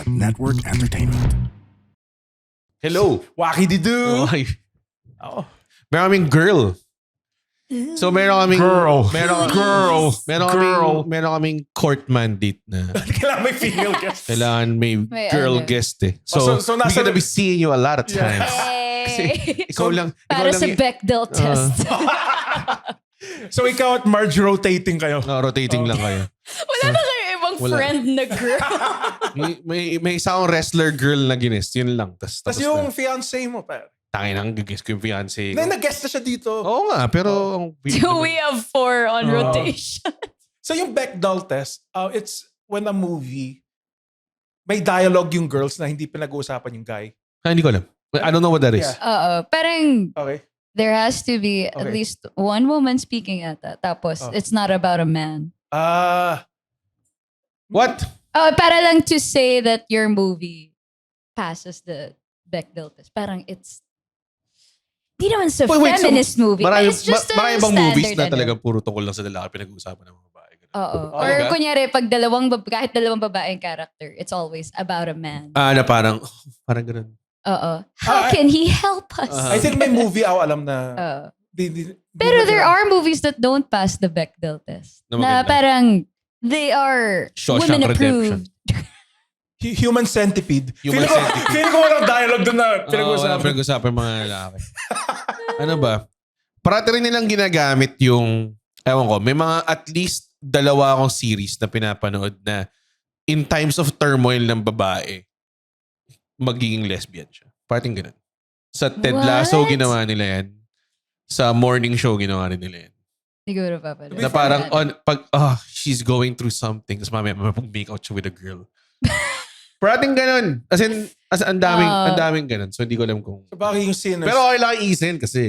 Network Entertainment. Hello. Wacky-doo. Okay. Oh. Meron kaming girl. So meron kaming Girl. meron kaming court mandate na Kailangan may female guest. kailangan may May girl ano. guest eh. So, so we're nasa- gonna be seeing you a lot of times. Kasi ikaw lang Para sa yung- Bechdel test. So ikaw at Marge rotating kayo. rotating lang kayo. Wala na kayo ibang Wala. friend na girl. May isa akong wrestler girl na ginest. Yun lang. Tapos Tapos yung fiancé mo, pa. tangin ang gigis ko yung fiancé. Nag-guest na siya dito. Oo nga, pero ang So we have 4 on rotation. So yung Bechdel test, it's when a movie, may dialogue yung girls na hindi pinag-uusapan yung guy. Hindi ko alam. I don't know what that is. Yeah. Oo. Parang Okay. there has to be at Okay. least one woman speaking ata. Tapos it's not about a man. What? Oh, para lang to say that your movie passes the Bechdel test. Parang it's di naman sa Wait, so feminist movie. But Marami, it's just a marami bang standard, movies na ano. talaga puro tungkol lang sa lalaki pinag-uusapan ng mga babae. Ganun. Oo. Oh, Or diba? kunyari, pag kahit dalawang babaeng character, it's always about a man. Na parang ganun. Oo. How can he help us? I think may movie ako alam na Oo. di Pero na- there are movies that don't pass the Bechdel test. Na Na maganda. parang they are Shawshank women Redemption. approved. Human Centipede. Human Feeling Centipede. Feeling ko walang dialogue doon na Wala pinag-uusapan. pinag-uusapan mga lalaki. Ano ba? Parati rin nilang ginagamit yung, ewan ko, may mga at least dalawa akong series na pinapanood na in times of turmoil ng babae, magiging lesbian siya. Parting ganun. Sa Ted What? Lasso, ginawa nila yan. Sa morning show, ginawa rin nila yan. Siguro pa pala. Na parang, she's going through something. Tapos mamaya, mag-make out siya with a girl. Parating ganun. As in, ang daming ganun. So, hindi ko alam kung... So, bakit yung sinners? Pero okay lang kay Ethan kasi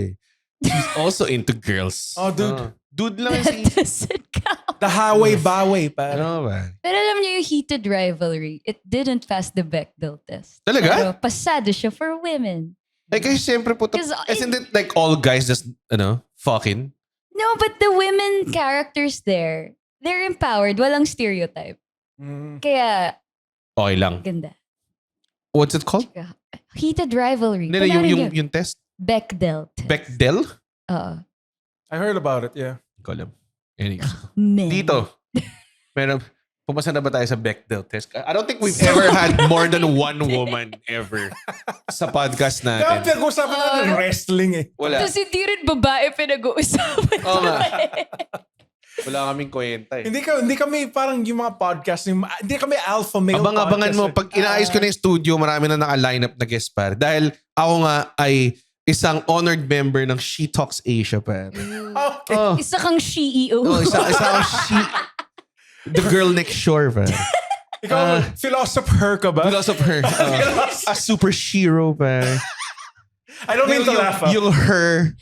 he's also into girls. Oh, dude. Dude lang That si Ethan. doesn't count. The highway-baway, pa. Ano ba? Pero alam niyo yung heated rivalry, it didn't pass the Bechdel test. Talaga? Pero pasado siya for women. Eh kasi siyempre po, Because isn't it like all guys just, fucking? No, but the women characters there, they're empowered. Walang stereotype. Mm. Kaya, Okay lang. ganda. What's it called? Heated rivalry. Hindi, Panoorin niyo. yung test? Bechdel test. Bechdel? Oo. I heard about it, yeah. Hindi ko alam. Anyway. Men. Dito. Pero, pumasa na ba tayo sa Bechdel test? I don't think we've ever had more than one woman ever sa podcast Kaya natin. pinag-uusapan natin wrestling eh. Wala. Tapos hindi rin babae pinag-uusapan. Oo nga. Wala kaming kwenta eh. Hindi kami parang yung mga podcast, hindi kami alpha male Abang-abangan mo, podcast. pag inaayos ko na yung studio, marami na naka-line up na guest par. Dahil ako nga ay isang honored member ng She Talks Asia par. Okay. Oh, Isa kang CEO. isa akong the girl next shore par. Ikaw, philosopher ka ba? Because of her. A super shiro par. I don't mean to laugh. Yung her,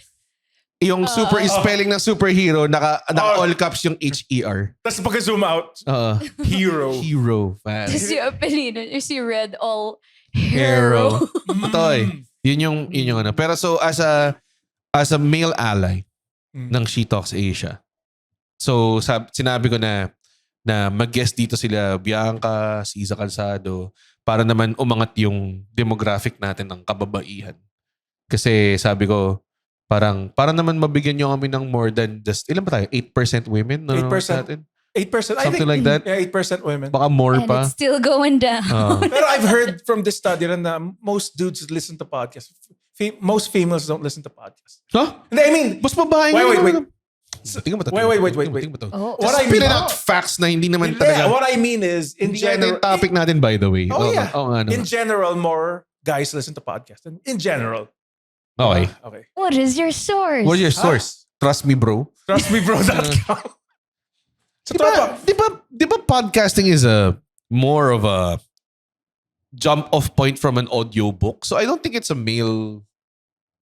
yung super spelling ng superhero, naka all caps yung H-E-R. Tapos pagka-zoom out, hero. Hero par. Tapos yung apelido, yung si Red All Hero. Hero. Ito eh. Yun yung ano. Pero so as a male ally ng She Talks Asia. So sinabi ko na mag-guest dito sila Bianca, si Isa Calzado para naman umangat yung demographic natin ng kababaihan. Kasi sabi ko para naman mabigyan nyo kami ng more than just ilan ba tayo? 8% women? No, 8%. natin? 8%. Something like that? Yeah, 8% women. Baka more And pa. it's still going down. Pero I've heard from this study na most dudes listen to podcasts. Most females don't listen to podcasts. Huh? Hindi, I mean, Mas babae Wait. Tingnan mo to. Wait. Tingnan mo to. Oh, What I Just mean- spit out facts na hindi naman hindi, talaga. what I mean is, in Hindi yan general, yung topic natin by the way. Oh, yeah. Oo nga naman. in general, more guys listen to podcasts. In general. Okay. Okay. what is your source? What's your source? Trust me, bro. Trustmebro.com. So, tropa, Di ba podcasting is more of a jump off point from an audio book? So I don't think it's a male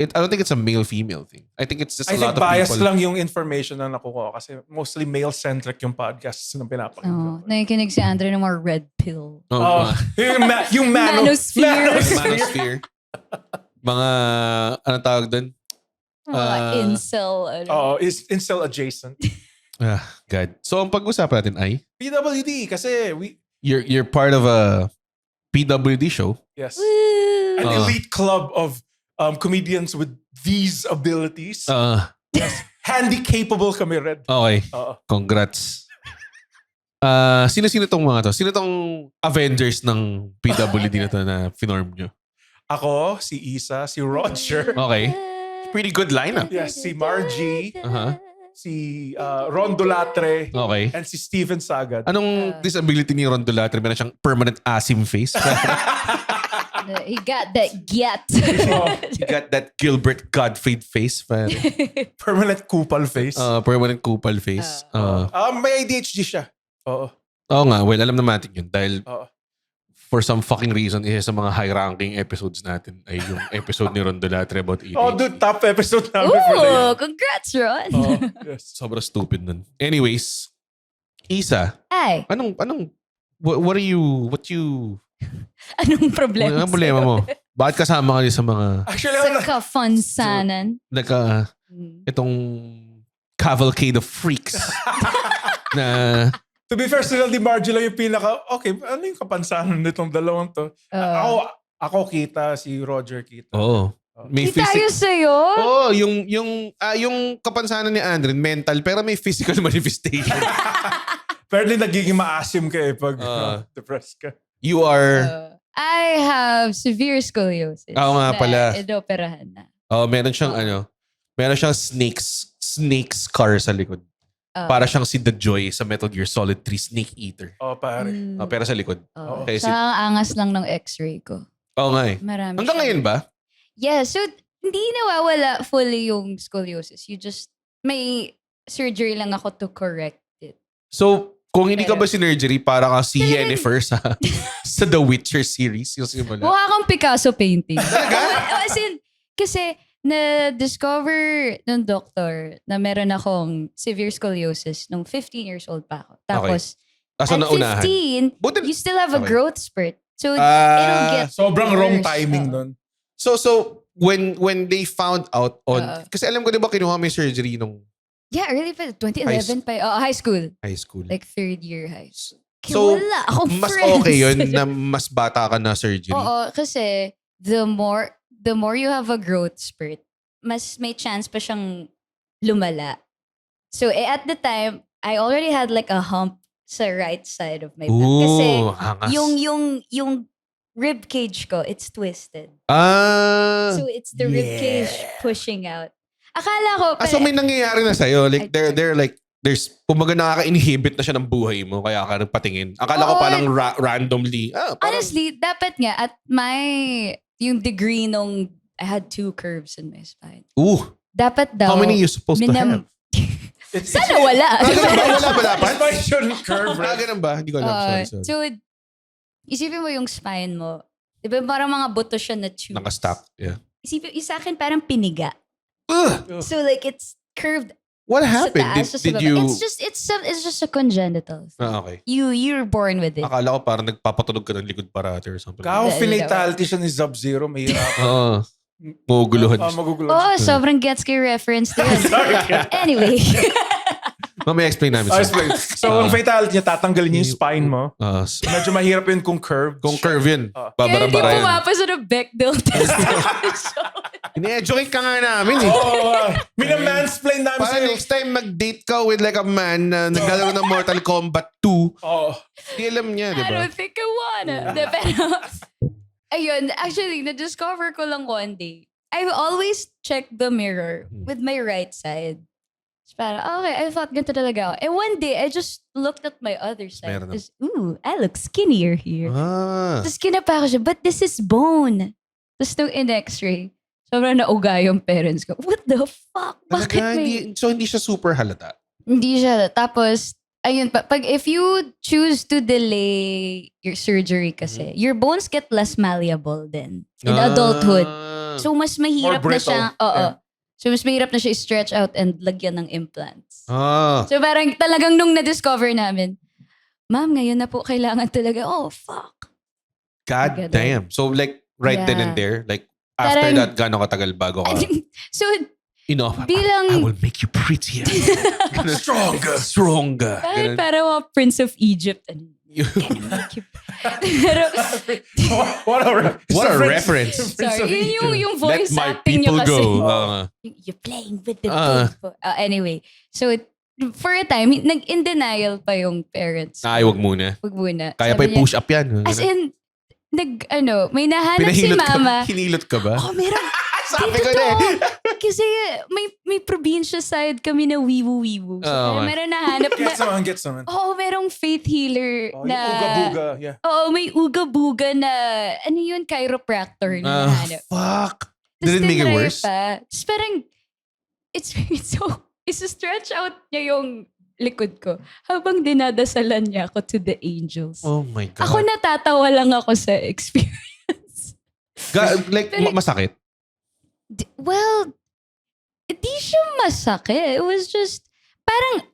female thing. I think it's just I a lot think of bias people. lang yung information na nakuha ko kasi mostly male-centric yung podcasts na pinapakinggan Oh, ko. nakikinig si Andre ng mga red pill. Oh, Yung Manosphere. manosphere. Mga, ano tawag doon? Mga incel. Ano. Is incel adjacent. God. So ang pag-usapan natin ay, PWD kasi you're part of a PWD show. Yes. Woo! An Ah. elite club of comedians with these abilities. Handy capable kami, Red. Okay. Oo. Congrats. Sino-sino tong mga to? Sino tong Avengers ng PWD na to na finorm nyo? Ako, si Isa, si Roger, Okay. Pretty good lineup. yes, si Margie, Uh-huh. si Rondo Latre, Okay. and si Steven Sagad. Anong disability ni Rondo Latre? Meron siyang permanent asim face. He got that get. He got that Gilbert Gottfried face. Permanent kupal face. Permanent kupal face. May ADHD siya. Oo. Oo nga. Well, alam naman natin yun. Dahil Oo. for some fucking reason, isa sa mga high-ranking episodes natin ay yung episode ni Rondo Latre about ADHD. Oh, dude, top episode namin for the Ooh, congrats, Ron. Oh, yes. Sobrang stupid nun. Anyways, Isa, Ay, what you, anong problema? anong problema mo? Bakit kasama ka din sa mga, Actually, Sa kafansanan. itong cavalcade of freaks na, to be fair, sila di Margie lang yung pinaka, okay, ano yung kapansanan nitong dalawang to? Ako kita, si Roger kita. may Di tayo sa'yo? yung kapansanan ni Andren, mental, pero may physical manifestation. Pero nagiging maasim ka pag depressed ka. You are, I have severe scoliosis. Oo nga pala. Inoperahan na. meron siyang meron siyang snake scar sa likod. Para siyang si The Joy sa Metal Gear Solid 3 Snake Eater. Oh, pare. Pero sa likod. Okay, Sa angas lang ng x-ray ko. Oo nga eh. Marami Hanggang ngayon ba? Yeah, so hindi nawawala fully yung scoliosis. You just, may surgery lang ako to correct it. So, kung hindi ka Pero- ba sinergery, para ka si Yennefer sa The Witcher series. Yung simula. Mukha kang Picasso painting. As in, kasi na-discover ng doctor na meron akong severe scoliosis nung 15 years old pa ako. Tapos, Kaso at naunahan. 15, Buti- you still have a Okay. growth spurt. So, it'll get Sobrang wrong worse. timing Oo. nun. So when they found out on, kasi alam ko di ba kinuha mo yung surgery nung Yeah, early pa. 2011 pa. High school. high school. Like third year high school. Kaya So, wala akong mas friends. okay yun na mas bata ka na surgery. Oo, kasi the more you have a growth spurt, mas may chance pa siyang lumala. So at the time, I already had like a hump sa right side of my back. Kasi hangas. yung rib cage ko, it's twisted. So it's the rib cage pushing out. Akala ko, so may nangyayari na sa'yo. Like, they're like, there's, kumaga nakaka-inhibit na siya ng buhay mo, kaya ka nagpatingin. Akala ko Oo, parang randomly. Parang, honestly, dapat nga, at yung degree nung, I had 2 curves in my spine. Dapat daw. how many you supposed to have? Sana wala. Wala ba dapat? Spine shouldn't curve, right? Ganun ba? Hindi ko alam. Sorry. So, isipin mo yung spine mo. Diba parang mga buto siya na tubes. Naka-stack. Yeah. Isipin, yung sa akin parang piniga. Ugh! So like it's curved What sa happened? taas. sa Did baba. you... It's just a congenital thing. Okay. You're born with it. Akala ko parang nagpapatunog ka ng likod parati or something. Kao finitality siya ni Sub-Zero, mahirap. Oo. Maguguluhan. Maguguluhan. Oh, sobrang gets kay reference din. Anyway. Mamaya explain namin. Explain. So, ang fatality niya, tatanggalin niya yung spine mo. Medyo mahirap yun kung curve. Kung curve yun, Kaya babara-bara hindi yan. pumapasa ng Bechdel test. Ini-educate ka nga namin eh. Mina-mansplain namin Para sa'yo. next time mag-date ka with like a man na naglalaro ng Mortal Kombat 2, Oo. di alam niya, di I ba? don't think I wanna. Pero, ayun, actually, na-discover ko lang one day. I've always checked the mirror with my right side. So, parang, okay, I thought ganito talaga ako. And one day, I just looked at my other side. Meron na. Tapos, ooh, I look skinnier here. Ah. Tapos kinapa ko siya, but this is bone. Tapos nung in x-ray, sobrang nauga yung parents ko. What the fuck? Bakit Talaga, may... so hindi siya super halata. Hindi siya. Tapos, ayun, if you choose to delay your surgery kasi, your bones get less malleable then in adulthood. So, mas mahirap More na siya. brittle. Oo. Yeah. So, mas mahirap na siya i-stretch out and lagyan ng implants. Ah. So, parang talagang nung na-discover namin, ma'am, ngayon na po kailangan talaga, oh, fuck. God Together. damn. So like, right then and there, like, after Parang- that, gano'ng katagal bago ka? So, Enough. bilang... I will make you prettier. Stronger. Stronger. Bakit Ganun. parang mga Prince of Egypt? Pero, What a reference. Sorry, yung Let voice my acting niya people kasi. go. You're playing with the people. Anyway, so for a time, in denial pa yung parents. Ay, wag muna. Wag muna. Kaya pa Sabi niya, i-push up yan. as in, may nahanap si Pinahilot ka, mama. hinilot ka ba? Oh, meron. Sabi ko na totoo. eh. Kasi may probinsya side kami na wiwu-wiwu. So, Oh, meron nahanap na, Get someone. merong faith healer Oh, na, yung uga-buga, yeah. may uga-buga na, ano yun, chiropractor na nahanap. Fuck. Tapos Did it make it tinry worse? Pa. Tapos parang, stretch out niya yung likod ko habang dinadasalan niya ako to the angels. Oh my God. Ako natatawa lang ako sa experience. Masakit? Well, di siya masakit. It was just, parang,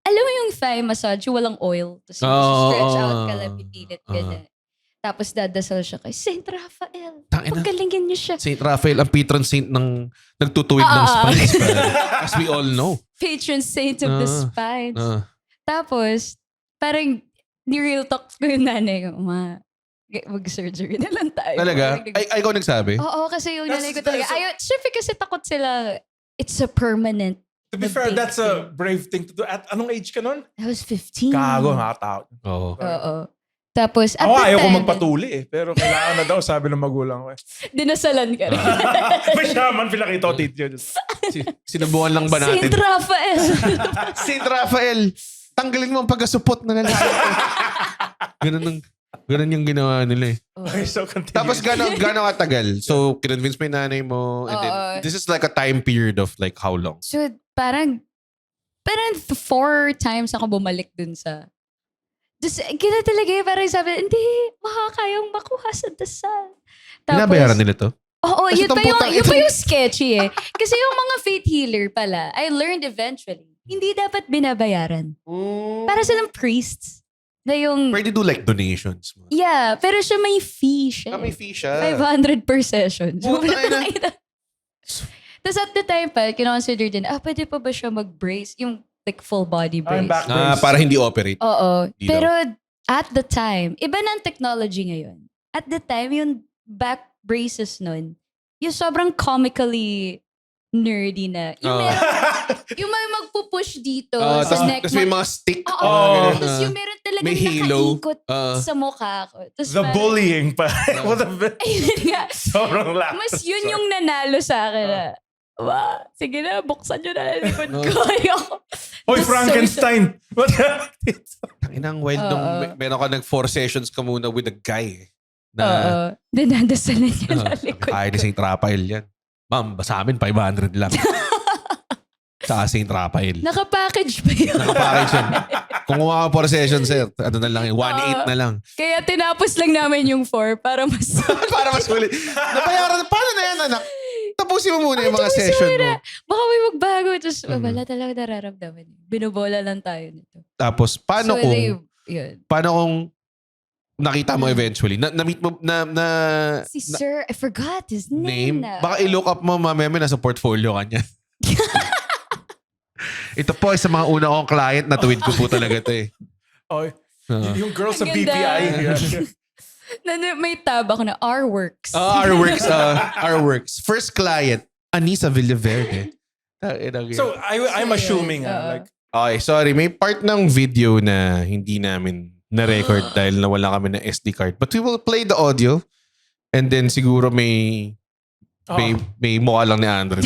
alam mo yung thigh massage, yung walang oil. Tapos stretch out ka lang, pipilit ka na. Tapos dadasal siya kay Saint Raphael. Paggalingin niyo siya. Saint Raphael, ang patron saint ng nagtutuwid ng spines. As we all know. Patron saint of the spines. Tapos, parang, ni-real talk ko yung nanay ko, mag-surgery na lang tayo. Talaga? Ay, ikaw nagsabi? Oo, kasi yung nanay ko talaga. Syempre kasi takot sila. It's a permanent. To be fair, that's a brave thing to do. At anong age ka nun? I was 15. Gago, nakataot. Oo. Tapos, at Ako that ayaw ko time, magpatuli eh. Pero kailangan na daw, sabi ng magulang ko eh. dinasalan ka rin. May shaman, pinakita ko tityo. Sinubukan lang ba natin? Saint Raphael. Saint Raphael, tanggalin mo ang pagkasupot na lalaki. Ganun yung ginawa nila eh. Okay, so continue. Tapos gano'ng katagal? So, kinonvince mo yung nanay mo. And then, this is like a time period of like how long? So, parang 4 times ako bumalik dun sa... Just, gano'n talaga eh. Parang sabi, hindi, makakayang makuha sa dasal. Binabayaran nila to? Oo, Kasi yun pa yung sketchy eh. Kasi yung mga faith healer pala, I learned eventually, hindi dapat binabayaran. Para silang priests. Na yung... Pwede do like donations. Yeah, pero siya may fee siya. May fee siya. 500 per session. So, Puta na. Tapos at the time pa, kinoconsider din, pwede pa ba siya mag-brace? Yung like full body brace. back brace. Para hindi operate. Oo. Hindi Pero at the time, iba na ang technology ngayon. At the time, yung back braces nun, yung sobrang comically nerdy na. Yung may magpupush dito sa neck. Tapos may mga stick. Tapos yung meron talagang may halo. nakaikot sa mukha ko. Tapos The bullying pa. What a bit. Ayun nga. Sobrang lakas. Mas yun yung nanalo sa akin na, sige na, buksan nyo na likod ko. Hoy, Frankenstein! What happened? Tanginang wild nung meron ka 4 sessions ka muna with a guy. Oo. Dinadasalan niya na likod Kaya ni ko. Saint Raphael yan. Ma'am, sa amin 500 lang. Sa Saint Raphael. Nakapackage pa yun. Nakapackage yan. Kung kumawa 4 sessions, sir, ano na lang, 1.8 na lang. Kaya tinapos lang namin yung 4 para mas... Para mas ulit. Nabayaran, paano na yan, anak? Tapusin mo muna yung mga session mo. Baka may magbago. Tapos wala talaga nararamdaman. Binobola lang tayo nito. Tapos, paano So, yun. kung nakita mo eventually, na-meet mo, Si Sir, I forgot his name, name. baka i-look up mo, mamaya nasa portfolio ka niya. Ito po, sa mga una kong client, natuwid ko po talaga ito eh. Oh, yung girl sa Ang ganda. BPI. May tab ako na R-Works. R-Works. First client, Anissa Villaverde. So, I'm assuming, like, Okay, sorry. May part ng video na hindi namin na-record dahil nawala kami ng SD card. But we will play the audio and then siguro may mukha lang ni Andrew.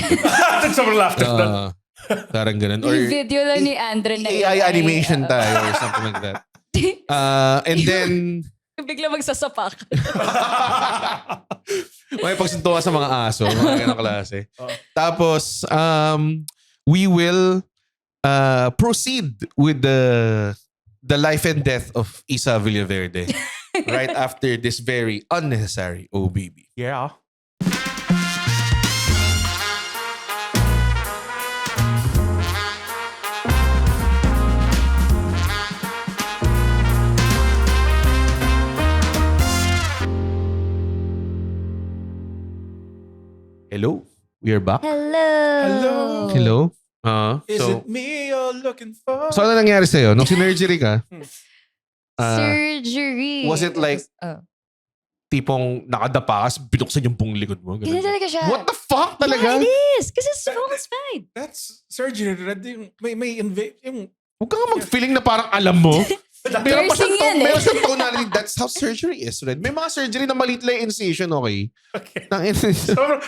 sobrang laughter. Parang ganun. Or Yung video lang ni Andre na AI animation tayo or something like that. And then bigla magsasapak. may pagsuntukan sa mga aso, mga ganang klase. Tapos, we will proceed with the life and death of Isa Villaverde right after this very unnecessary OBB. Yeah. Hello? We are back? Hello. Hello? Is it me you're looking for? So ano nangyari sa'yo? Nung sinurgery ka, Surgery. was it like tipong nakadapa ka, binuksan yung buong likod mo. Ganun Ganun. talaga siya. What the fuck talaga? Yeah, it is. Kasi it's fine. That's surgery. Yung Huwag ka nga mag-feeling na parang alam mo. Meron pa Nursing siyang yan eh. meron siyang tonality. That's how surgery is, Red. May mga surgery na maliit lang yung incision, okay? Okay.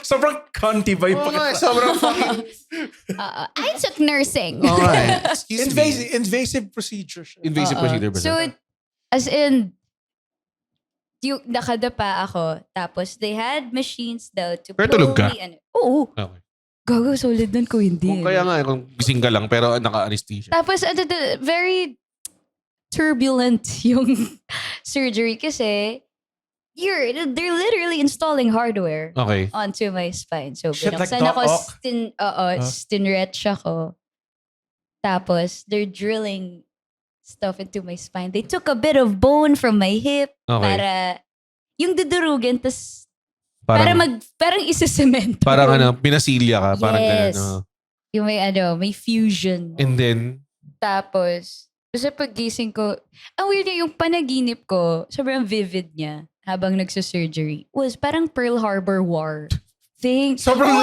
Sobrang conti ba yung sobrang fucking... I took nursing. Okay. Excuse me. invasive procedure siya. Invasive procedure ba So, siya? as in, yung nakadapa ako, tapos they had machines daw to Pero tulog ka? Oo. Okay. Gago, solid nun ko hindi. Kung kaya nga, kung gising ka lang, pero naka-anesthesia. Tapos, very turbulent yung surgery kasi they're literally installing hardware Okay. onto my spine. So, Shit, like binuksan ako, Doc Ock? stinretch ako. Tapos, they're drilling stuff into my spine. They took a bit of bone from my hip Okay. para yung dudurugin, tas parang isa-semento. Parang pinasilya ka. Parang Yes. ganun. Yung may fusion. And then, Tapos, sa paggising ko, ang weird niya, yung panaginip ko, sobrang vivid niya habang nagsa-surgery, was parang Pearl Harbor War thing. Sobrang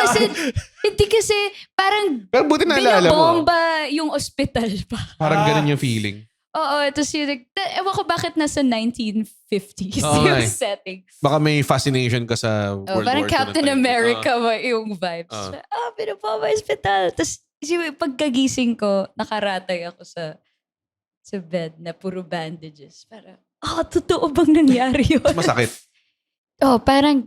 Hindi kasi, parang pero buti naalala mo. binabomba yung ospital pa. Parang ganun yung feeling. Oo, tapos yung, ewan ko bakit nasa 1950s Oo, yung eh. setting. Baka may fascination ka sa World Parang War II. Captain America ba yung vibes. Oo. Binabomba yung ospital. Tapos, pagkagising ko, nakaratay ako sa bed na puro bandages. Para, totoo bang nangyari yun? Masakit. Parang,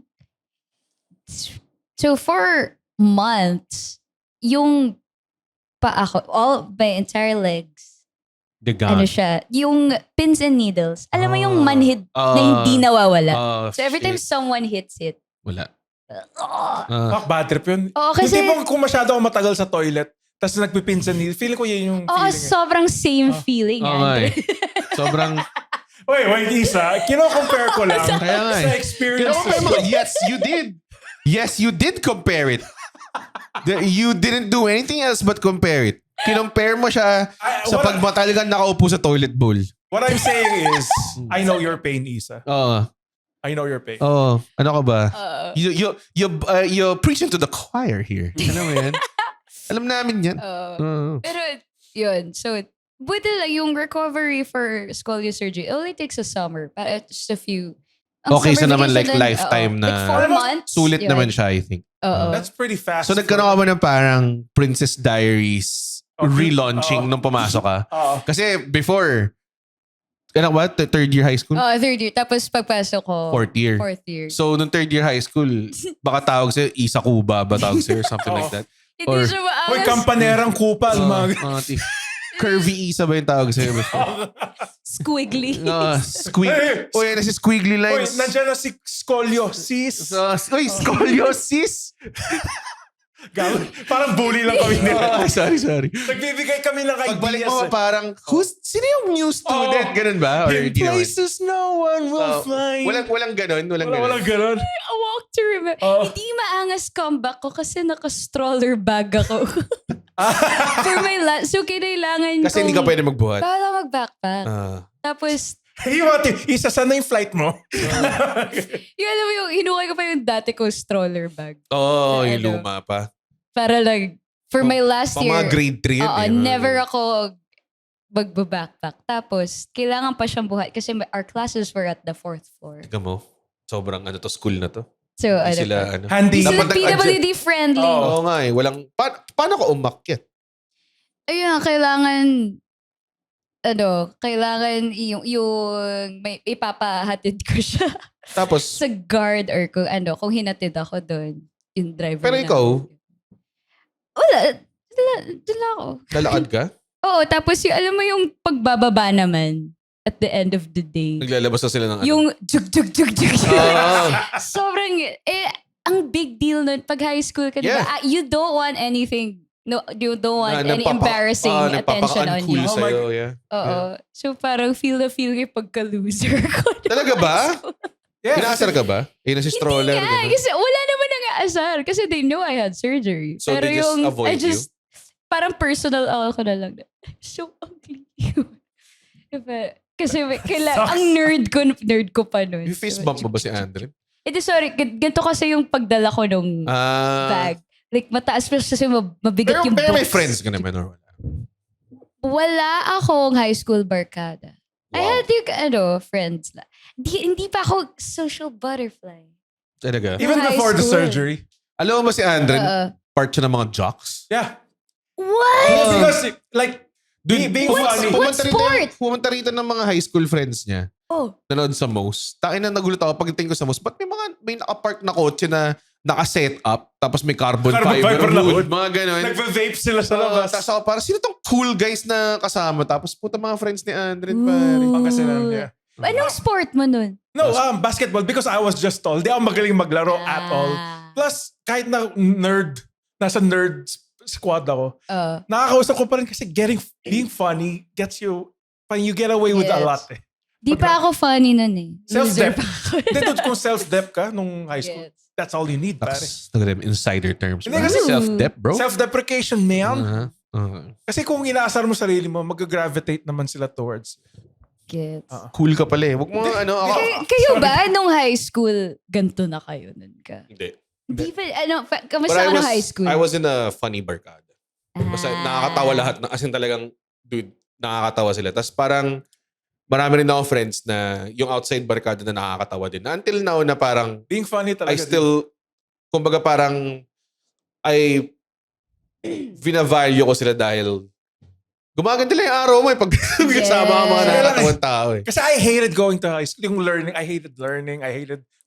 so for months, yung paa ko, all my entire legs, The gun. siya, yung pins and needles. Alam mo yung manhid na hindi nawawala. So every time someone hits it, wala. Bad trip yun. Oo, kasi- Yung tipong kung masyado ako matagal sa toilet, tapos nagpipinsan nila, feeling ko yun yung feeling. sobrang same feeling. Okay. Sobrang... Wait, Isa. Kino-compare ko lang Kaya nga sa eh. experience. Yes, you did. Yes, you did compare it. You didn't do anything else but compare it. Kinompare mo siya sa pagmatalagang nakaupo sa toilet bowl. What I'm saying is, I know your pain, Isa. Oo. I know your pain. Oo. Ano ka ba? You're preaching to the choir here. Alam mo yan? Alam namin yan. Oo. Pero, yun. So, buti lang yung recovery for scoliosis surgery. It only takes a summer. Just a few. Ang Okay, so summer naman like vacation din, lifetime na... Like 4 months. Sulit yun. naman siya, I think. Oo. That's pretty fast. So nagkaroon ka ba ng parang Princess Diaries Okay. relaunching nung pumasok ka? Oo. Kasi before, ano ba? Third year high school? Third year. Tapos pagpasok ko. Fourth year. Fourth year. So nung third year high school, baka tawag sa'yo, Isa Cuba ba tawag sa'yo? Something like that. Hindi or- siya maangas. Uy, kampanerang kupal, mga... Curvy Isa ba yung tawag sa'yo before? Squiggly. Uy, na si squiggly Uy, lines. nandiyan na si Scoliosis. Uy, scoliosis. Parang bully lang kami nila. Sorry. Nagbibigay kami ng ideas. Pagbalik mo parang, sino yung new student? Ganun ba? Or In hindi naman? places no one will find. Walang ganun. Walang ganun. I walk to remember. Oh. Hindi maangas comeback ko kasi naka-stroller bag ako. For my so kinailangan Kasi hindi ka pwede magbuhat. Bawal mag-backpack. Tapos, Isa, sana yung flight mo? yung alam mo yung, hinukay ko pa yung dati ko stroller bag. Oo, yung Ano? luma pa. Para like, for my last Pang year, mga grade 3 yun eh. never ako magbabackpack. Tapos, kailangan pa siyang buhat kasi our classes were at the 4th floor. Tignan mo, sobrang school na to. So, Hindi sila, Handy. Sila Dapat PWD friendly. Oo nga eh. Paano ka umakyat? Ayun, kailangan yung may ipapahatid ko siya Tapos, sa guard or kung hinatid ako doon, yung driver pero na- ikaw, Wala. Dala ako. lalakad ka? Oo, tapos alam mo yung pagbababa naman at the end of the day. Naglalabas na sila ng Yung jug. Oo. Sobrang, ang big deal nun pag high school ka, Yeah. diba? You don't want anything. No, you don't want any nagpapa- embarrassing attention on nagpapaka-uncool you. sa'yo, yeah. Oo. So parang feel yung pagka-loser ko. Talaga ba? Yeah. Inaasar ka ba? Yun na si stroller. Hindi nga, ganun. kasi wala naman nang-aasar. Kasi they know I had surgery. So they just avoid you? Parang personal ako na lang. So ugly. Diba? Kasi ang nerd ko pa nun. Yung face bump mo ba si Andre? Ito sorry, ganito kasi yung pagdala ko nung bag. Like mataas pa kasi mabigat yung Pero may books. friends ka naman or wala? Wala akong high school barkada. I Wow. had yung friends. Hindi pa ako social butterfly. Talaga? Even High before the school. surgery. Alam mo ba si Andre? Oo. Part siya ng mga jocks? Yeah. What? Because like being funny. What sport? Pumunta rito ng mga high school friends niya. Oh. Nanood sa Moose. Takin na nagulat ako pagdating ko sa Moose. Ba't may nakapark na kotse na naka-set up tapos may carbon fiber na hood. hood. Mga ganun. Nagva-vape sila sa labas. Tapos ako parang, sino tong cool guys na kasama? Tapos puta mga friends ni Andre, pare. Pangasinan, yeah. Anong sport mo nun? No, basketball because I was just tall. Di ako magaling maglaro at all. Plus, kahit na nasa nerd squad ako, nakakausap ko pa rin kasi being funny gets you, you get away with a Yes. lot eh. Di pa ako funny nun eh. Loser Self-dep. pa ako. Hindi, dude, kung self-dep ka nung high school, Yes. that's all you need, pare. Insider terms. Hindi, Pare. kasi- Self-dep, bro. Self-deprecation, man. Uh-huh. Kasi kung inaasar mo sarili mo, mag-gravitate naman sila towards. Gets. Cool ka pala eh. Huwag mo ako. Kayo ba, nung high school, ganito na kayo nun ka? Hindi. Di ba, kamusta ka nung high school? I was in a funny barkada. Basta nakakatawa lahat. As in talagang, dude, nakakatawa sila. Tapos parang, marami rin ako friends na yung outside barkada na nakakatawa din. Na until now na parang, Being funny talaga. I still, kumbaga parang, vina-value ko sila dahil gumaganda lang yung araw mo eh pag kasama ka mga nakakatawang tao eh. Kasi I hated going to high school. Yung learning. I hated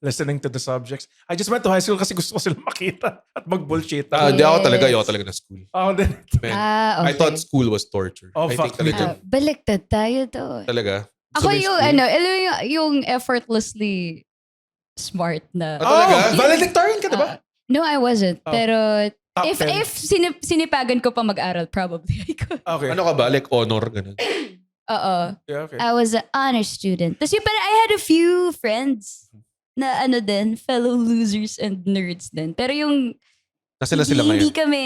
listening to the subjects. I just went to high school kasi gusto ko sila makita at mag-bullshit. Hindi ako talaga na school. Ako din. Man, Okay. I thought school was torture. Oh, I fuck think talaga. Baliktad tayo doon. Talaga. Ako may yung, school. yung effortlessly smart na. talaga? Valedictorian ka, diba? No, I wasn't. Oh. Pero, Top if 10. sinipagan ko pa mag-aral, probably I could. Okay. Ano ka ba? Like honor, ganun. Oo. Yeah, okay. I was an honor student. Tapos pero I had a few friends na fellow losers and nerds din. Pero yung Nasila sila hindi ngayon. kami,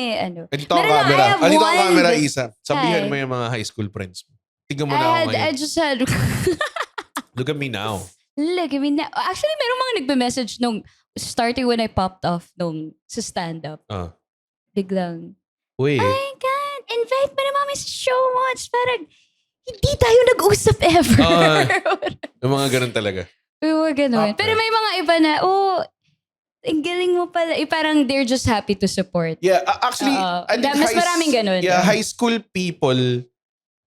Dito ang Meron na, camera. I have Dito ang one. camera, Isa. Sabihan Hi. mo yung mga high school friends mo. Tingnan mo na ako I ngayon. just had, Look at me now. look, I mean, actually, merong mga nagbe-message nung starting when I popped off nung sa stand-up. Biglang, Uy. oh my God, invite mo na mami sa show mo. It's parang, hindi tayo nag-usap ever. Yung mga ganun talaga. Yung mga ganun. Okay. Pero may mga iba na, ang galing mo pala. Parang they're just happy to support. Yeah, actually, Oo. I think Mas maraming ganun. Yeah, high school people,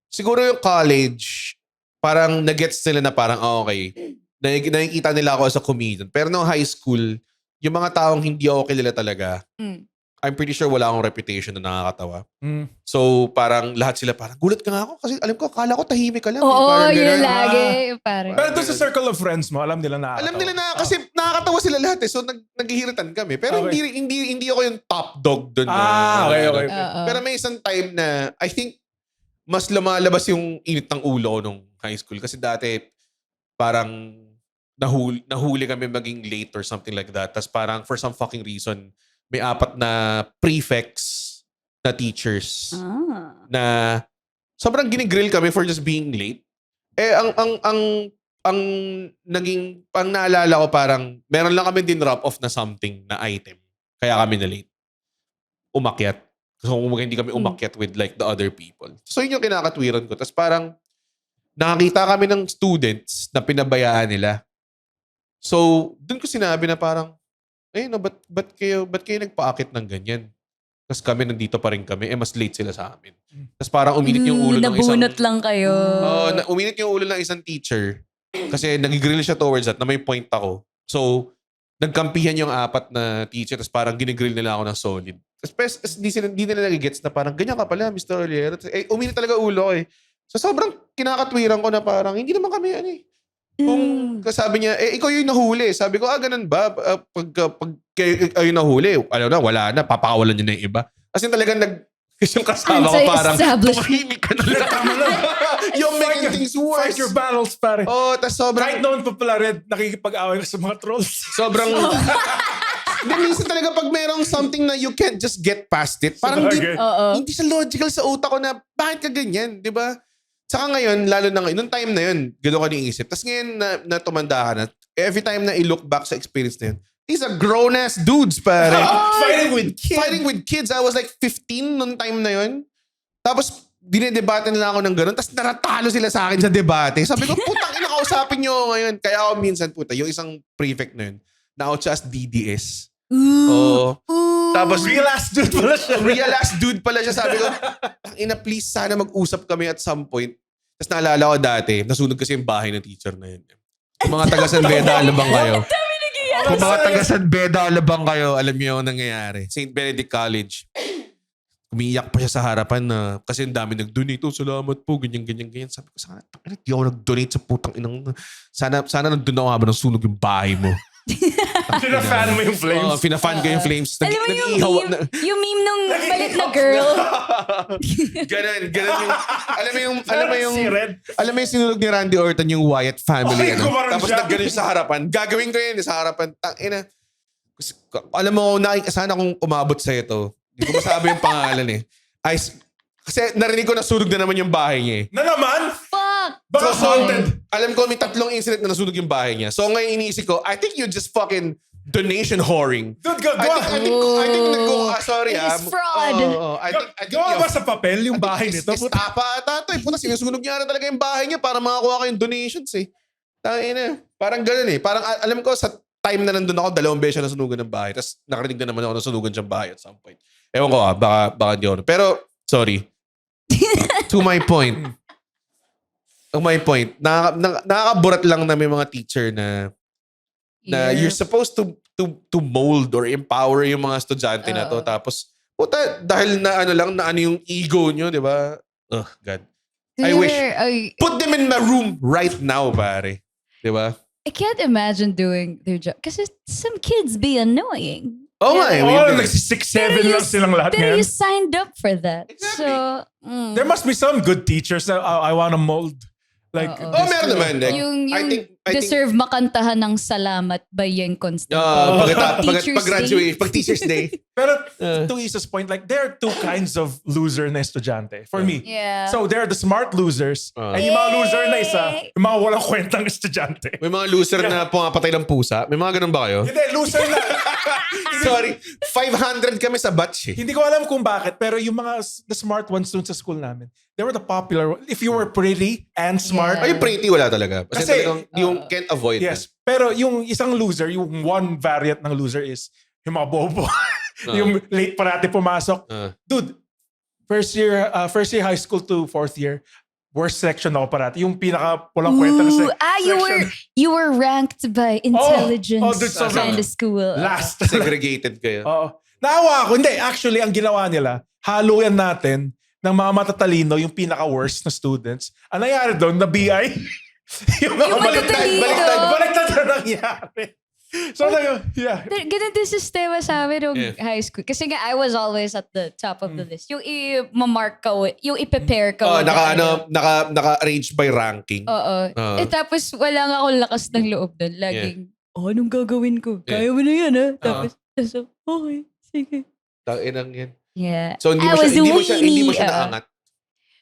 siguro yung college, parang nagets nila na parang, okay, nakikita nila ako as a comedian. Pero nung high school, yung mga taong hindi ako kilala talaga, I'm pretty sure wala akong reputation na nakakatawa. So, parang lahat sila parang, gulat ka nga ako kasi alam ko, akala ko tahimik ka lang. Oo, Parang yun ganun. lagi. Parang. Pero doon sa circle of friends mo, alam nila na. Alam nila na, kasi nakakatawa sila lahat eh. So, naghihiritan kami. Pero Okay. hindi ako yung top dog doon. Okay. Oo. Pero may isang time na, I think, mas lumalabas yung init ng ulo ko nung high school. Kasi dati, parang nahuli kami maging late or something like that. Tapos parang for some fucking reason, may 4 na prefects na teachers na sobrang ginigrill kami for just being late. Eh, ang naging, pang naalala ko parang, meron lang kami din drop off na something na item. Kaya kami na late. Umakyat. So, kung hindi kami umakyat with like the other people. So, yun yung kinakatwiran ko. Tapos parang, nakakita kami ng students na pinabayaan nila. So, dun ko sinabi na parang, no, ba't kayo nagpaakit ng ganyan? Tapos kami, nandito pa rin kami. Mas late sila sa amin. Tapos parang uminit yung ulo ng isang... Nabunot lang kayo. Uminit yung ulo ng isang teacher. Kasi nagigrill siya towards that na may point ako. So, nagkampihan yung 4 na teacher. Tapos parang ginigrill nila ako ng solid. Tapos di nila nagigets na parang, ganyan ka pala, Mr. Oliero. Uminit talaga ulo ko eh. So, sobrang kinakatwiran ko na parang, hindi naman kami Kung sabi niya, ikaw yung nahuli. Sabi ko, ganun ba? Pag kayo yung nahuli, wala na, papakawalan niyo na yung iba. Kasi talagang yung kasama ko parang, tumahimik ka na lang. Tama lang. You're making things worse. Fight your battles, pare. Tas sobrang, Kahit noon pa pala red, nakikipag-away ka sa mga trolls. sobrang, minsan talaga pag merong something na you can't just get past it, parang Sabagay. Oo. hindi siya logical sa utak ko na, bakit ka ganyan, di ba? Saka ngayon, lalo na ngayon, nung time na yun, gano'n ka niisip. Tapos ngayon na tumanda ka na, every time na i-look back sa experience na yun, these are grown-ass dudes, pare. Fighting with kids. Fighting with kids. I was like 15 nung time na yun. Tapos, dinedebate nila ako ng gano'n. Tapos naratalo sila sa akin sa debate. Sabi ko, putang ina, kausapin nyo ako ngayon. Kaya ako minsan, yung isang prefect na yun, na-out siya as DDS. Oo. Tapos, Real ass dude pala siya. real ass dude pala siya. Sabi ko, ina, please, sana mag-usap kami at some point. Tapos naalala ko dati, nasunog kasi yung bahay ng teacher na yun. Kung mga taga San Beda, alabang kayo. Kung mga taga San Beda, alabang kayo, alam niyo yung nangyayari. St. Benedict College. Umiiyak pa siya sa harapan na kasi ang dami nag-donate. Oh, salamat po, ganyan. Sabi ko, sana, di ako nag-donate sa putang inang. Sana nandun ako habang nasunog yung bahay mo. Pinafan mo yung flames. Oh, pinafan ko yung flames. Alam mo yung meme nung malit na girl. Ganon yung, Si alam mo yung sinunog ni Randy Orton yung Wyatt family. Okay, kumaroon Tapos siya. nagganon sa harapan. Gagawin ko yun sa harapan. Tangina. Alam mo, sana kung umabot sa ito. Hindi ko masabi yung pangalan eh. Kasi narinig ko nasunog na naman yung bahay niya eh. Na naman? Fuck! Baka haunted. Alam ko may 3 incident na nasunog yung bahay niya. So ngayon iniisip ko, I think you just fucking donation whoring. Dude, go. I think nag-go, sorry It's fraud. I think Gawa ba sa papel yung bahay nito? Estapa ata ito eh. Puta, sinusunog niya na talaga yung bahay niya para makakuha kayong donations eh. Tangina. Parang ganun eh. Parang alam ko sa time na nandun ako, 2 beses na nasunugan ng bahay. Tapos nakarinig na naman ako na sunugan siyang bahay at some point. Ewan ko baka di ako. Pero, sorry. To my point. Nakakaburat lang na may mga teacher na you're supposed to mold or empower yung mga estudyante na to. Tapos, puta, dahil na yung ego nyo, di ba? Oh, God. I wish. Put them in my room right now, pare. Di ba? I can't imagine doing their job. Kasi some kids be annoying. Oo nga eh. Nagsi-6-7 lang silang lahat Pero ngayon. you signed up for that. Exactly. So, There must be some good teachers that I want to mold. Like, Meron naman. Like, yung I think, deserve makantahan ng salamat by Yang Constant. pag Teacher's Day. Pero to Isa's point, like there are 2 kinds of loser na estudyante for me. Yeah. So there are the smart losers and yung mga loser na isa, yung mga walang kwentang estudyante. May mga loser na pumapatay ng pusa. May mga ganun ba kayo? Hindi, loser na. Sorry. 500 kami sa batch eh. Hindi ko alam kung bakit, pero yung mga the smart ones dun sa school namin, they were the popular ones. If you were pretty and smart. Ay, yung pretty wala talaga. Kasi talagang yung can't avoid. Yes. Pero yung isang loser, yung one variant ng loser is yung mga bobo. Yung late parati pumasok. Dude, first year high school to 4th year, worst section ako parati. Yung pinaka walang kwenta na section. You were ranked by intelligence dude, so kind of school. Last. Segregated kayo. Oo. Naawa ako. Hindi, actually, ang ginawa nila, haluan natin ng mga matatalino, yung pinaka-worst na students. Ang nangyari doon, na BI. yung baliktad na nangyari. So, yeah. Ganun din sistema sa amin nung high school. Kasi nga, I was always at the top of the list. Yung i-mark ka, yung i-prepare ka. Naka-arrange by ranking. Oo. Tapos, wala nga akong lakas ng loob doon. Laging, anong gagawin ko? Kaya mo na yan, ha? Tapos, okay, sige. Tainang yan. Yeah. So, hindi mo siya naangat.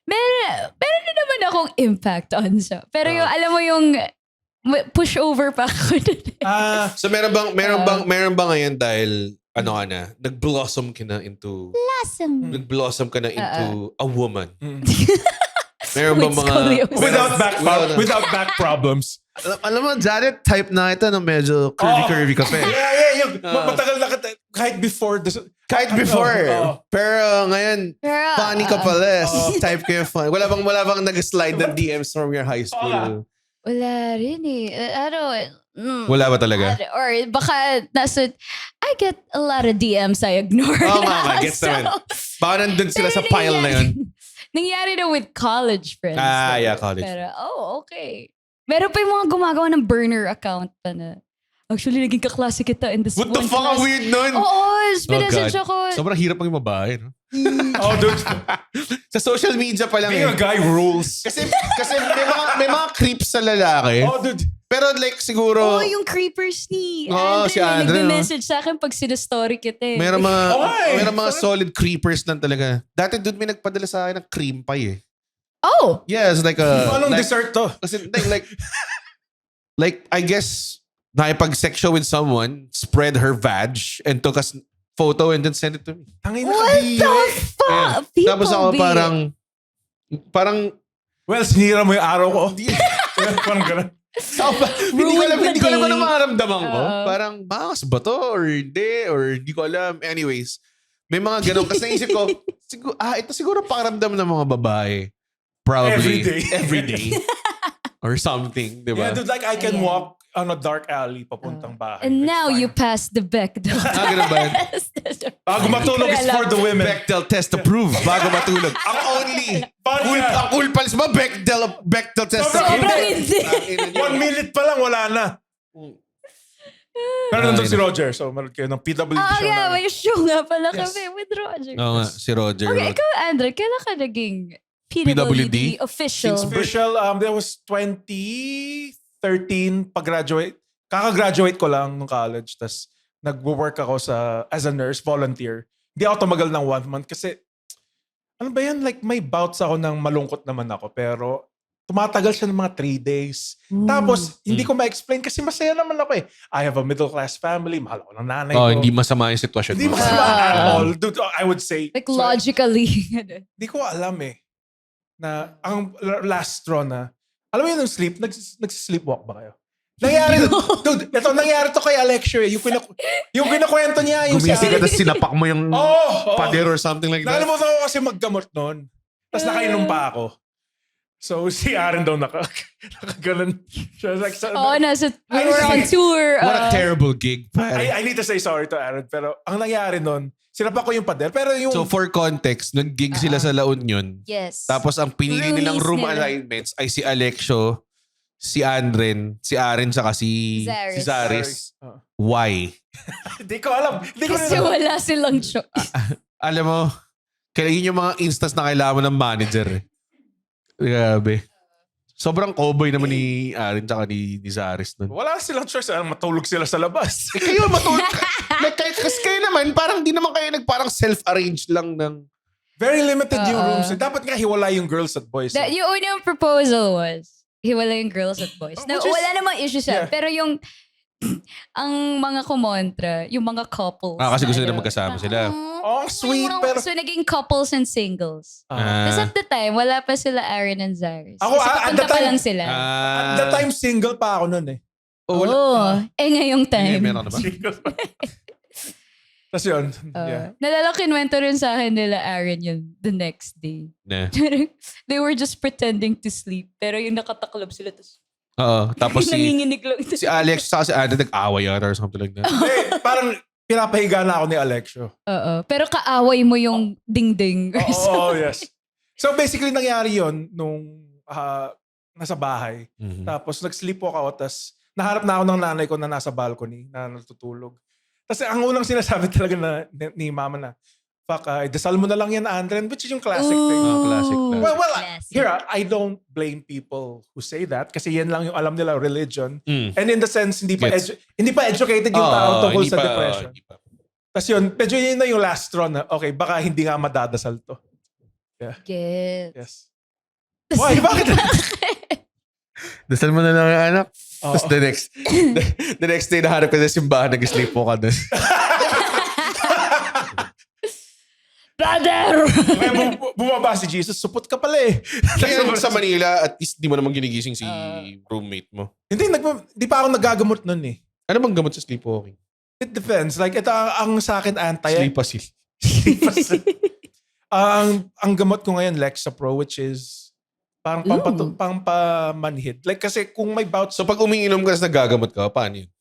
Meron din naman akong impact on sa. Pero yung, alam mo yung, pushover pa ako. So meron bang ngayon dahil nag-blossom ka na into a woman? Meron bang mga without back problems? Alam mo, Janet, type na ito na medyo curvy ka pa eh. Yeah. Matagal na kahit before. Pero ngayon, funny ka pala. Type ka yung funny. Wala bang nag-slide ng DMs from your high school? Wala rin eh. Wala ba talaga? Or baka I get a lot of DMs I ignore. Oo nga, gets naman. Baka nandun sila sa pile na yun. Nangyari na with college friends. Yeah, college. Pero, okay. Meron pa yung mga gumagawa ng burner account pa na, actually, naging kaklase kita in this What the fuck? Ang weird nun. pinessage ako. Sobrang hirap maging babae, no? Dude. Sa social media pa lang Being a guy rules. Kasi may mga creeps sa lalaki. Dude. Pero like siguro... yung creepers ni si Andre. Nagme-message sa akin pag sinastory kita eh. Meron mga solid creepers lang talaga. Dati dude may nagpadala sa akin ng cream pie eh. Oh! Yeah, it's like a... Anong like, dessert to? Kasi like I guess, nakipag-sex show with someone, spread her vag, and took a photo and then sent it to me. Tangin na What kabili. the fuck? Yeah. People Tapos ako be- parang, Well, sinira mo yung araw ko. Parang ganun. hindi ko alam the ano day. makaramdaman ko. Oo. Parang, bangas ba to? Or hindi ko alam. Anyways, may mga ganun. Kasi naisip ko, ito siguro pakaramdam ng mga babae. Probably. Every day. Or something, di ba? Yeah, dude, like I can Ayan. walk on a dark alley papuntang bahay. And It's now fine. you pass the Bechdel. Ganun ba? Bago matulog is for the women. Bechdel test approved bago matulog. Ang only. Ang cool pals ba? Bechdel test Sobrang approved. hindi. 1 minute pa lang, wala na. Pero nandun Ay, si Roger, so manood kayo ng PWD Oh, show yeah, namin. may show nga pala Yes. kami with Roger. Oo nga, si Roger. Okay, ikaw, Andre, kailan ka naging PWD? PWD official? Official, that was 2013, pag-graduate. Kaka-graduate ko lang nung college, tas nag-work ako as a nurse, volunteer. Hindi ako tumagal ng 1 month kasi, ano ba yan? Like, may bouts ako ng malungkot naman ako, pero tumatagal siya ng mga 3 days. Tapos, hindi ko ma-explain kasi masaya naman ako eh. I have a middle-class family, mahal ako ng nanay ko. Hindi masama yung sitwasyon Hindi mo. masama at all. Dude, I would say. Like So, logically. Di ko alam eh. Na ang last straw na, alam mo yun yung sleep? Nagsisleepwalk ba kayo? Nangyari, dude, ito nangyari to kay Alexio eh. Yung kinakwento niya, yung Gumising ka, tapos sinapak mo yung pader or something like that. Nakalimutan ko kasi maggamot noon. Tapos nakainom pa ako. So si Aaron daw nakaganon. She was like, Oh, we were on tour. What a terrible gig, pare. I need to say sorry to Aaron, pero ang nangyari noon, sinapak ko yung pader. Pero yung... So for context, nag-gig sila sa La Union. Yes. Tapos ang pinili nilang Roomies room nila. alignments ay si Alexio, si Andren, si Aren, saka si Zaris. Zaris. Oh. Why? Hindi ko alam. Hindi ko Kasi rin alam. wala silang show. Alam mo, yun yung mga instance na kailangan mo ng manager. Grabe. Sobrang cowboy naman ni Aren tsaka ni Zaris nun. Wala silang choice. Matulog sila sa labas. Kayo matulog. Kasi kayo naman, parang di naman kayo parang self-arrange lang ng... Very limited yung rooms. Dapat nga hiwala yung girls at boys. Yung unang proposal was, hiwala yung girls at boys. Na, Which is- wala namang issue siya. Yeah. Pero yung, ang mga kumontra, yung mga couples. Kasi gusto nila ano, magkasama sila. Oh, sweet, pero- So, naging couples and singles. Kasi at the time, wala pa sila Aaron and Zaris. Ako, Kasi at papunta the pa time- lang sila. At the time, single pa ako nun eh. Ngayong time. Meron na ba? Single pa. Tapos yun. Nalala kinwento rin sa akin nila Aaron yun the next day. Na. They were just pretending to sleep. Pero yung nakataklop sila. Tapos nanginginig lang. si Alex saka si Andren nag-away yata or something like that. Parang pinapahiga na ako ni Alexio. Oo. Pero kaaway mo yung ding-ding. Or Oh, yes. So basically, nangyari yun nung nasa bahay. Mhm. Tapos nag-sleepwalk ako. Tapos naharap na ako ng nanay ko na nasa balcony na natutulog. Tapos ang unang sinasabi talaga ni mama na, fuck, dasal mo na lang yan, Andren, which is yung classic thing. Classic. Well, Classic. here, I don't blame people who say that kasi yan lang yung alam nila, religion. Mm. And in the sense, hindi pa Gets. educated yung tao tungkol sa depression. hindi pa. Tapos yun, medyo yun na yung last straw na, okay, baka hindi nga madadasal to. Get. Yes. Why? Bakit? Dasal mo na lang yung anak. Oo. Tapos the next day, nahanap ka sa simbahan, nag-sleep po ka doon. Brother! Kaya bumaba si Jesus, supot ka pala eh. Kaya sa Manila, at least di mo naman ginigising si roommate mo. Hindi pa ako nagagamot nun eh. Ano bang gamot sa sleepwalking? It depends. Like, ito ang sa akin Sleepasil. ang gamot ko ngayon, Lexapro, which is parang pampamanhid. Like, kasi kung may bouts, So pag umiinom ka na nagagamot ka, paano yun?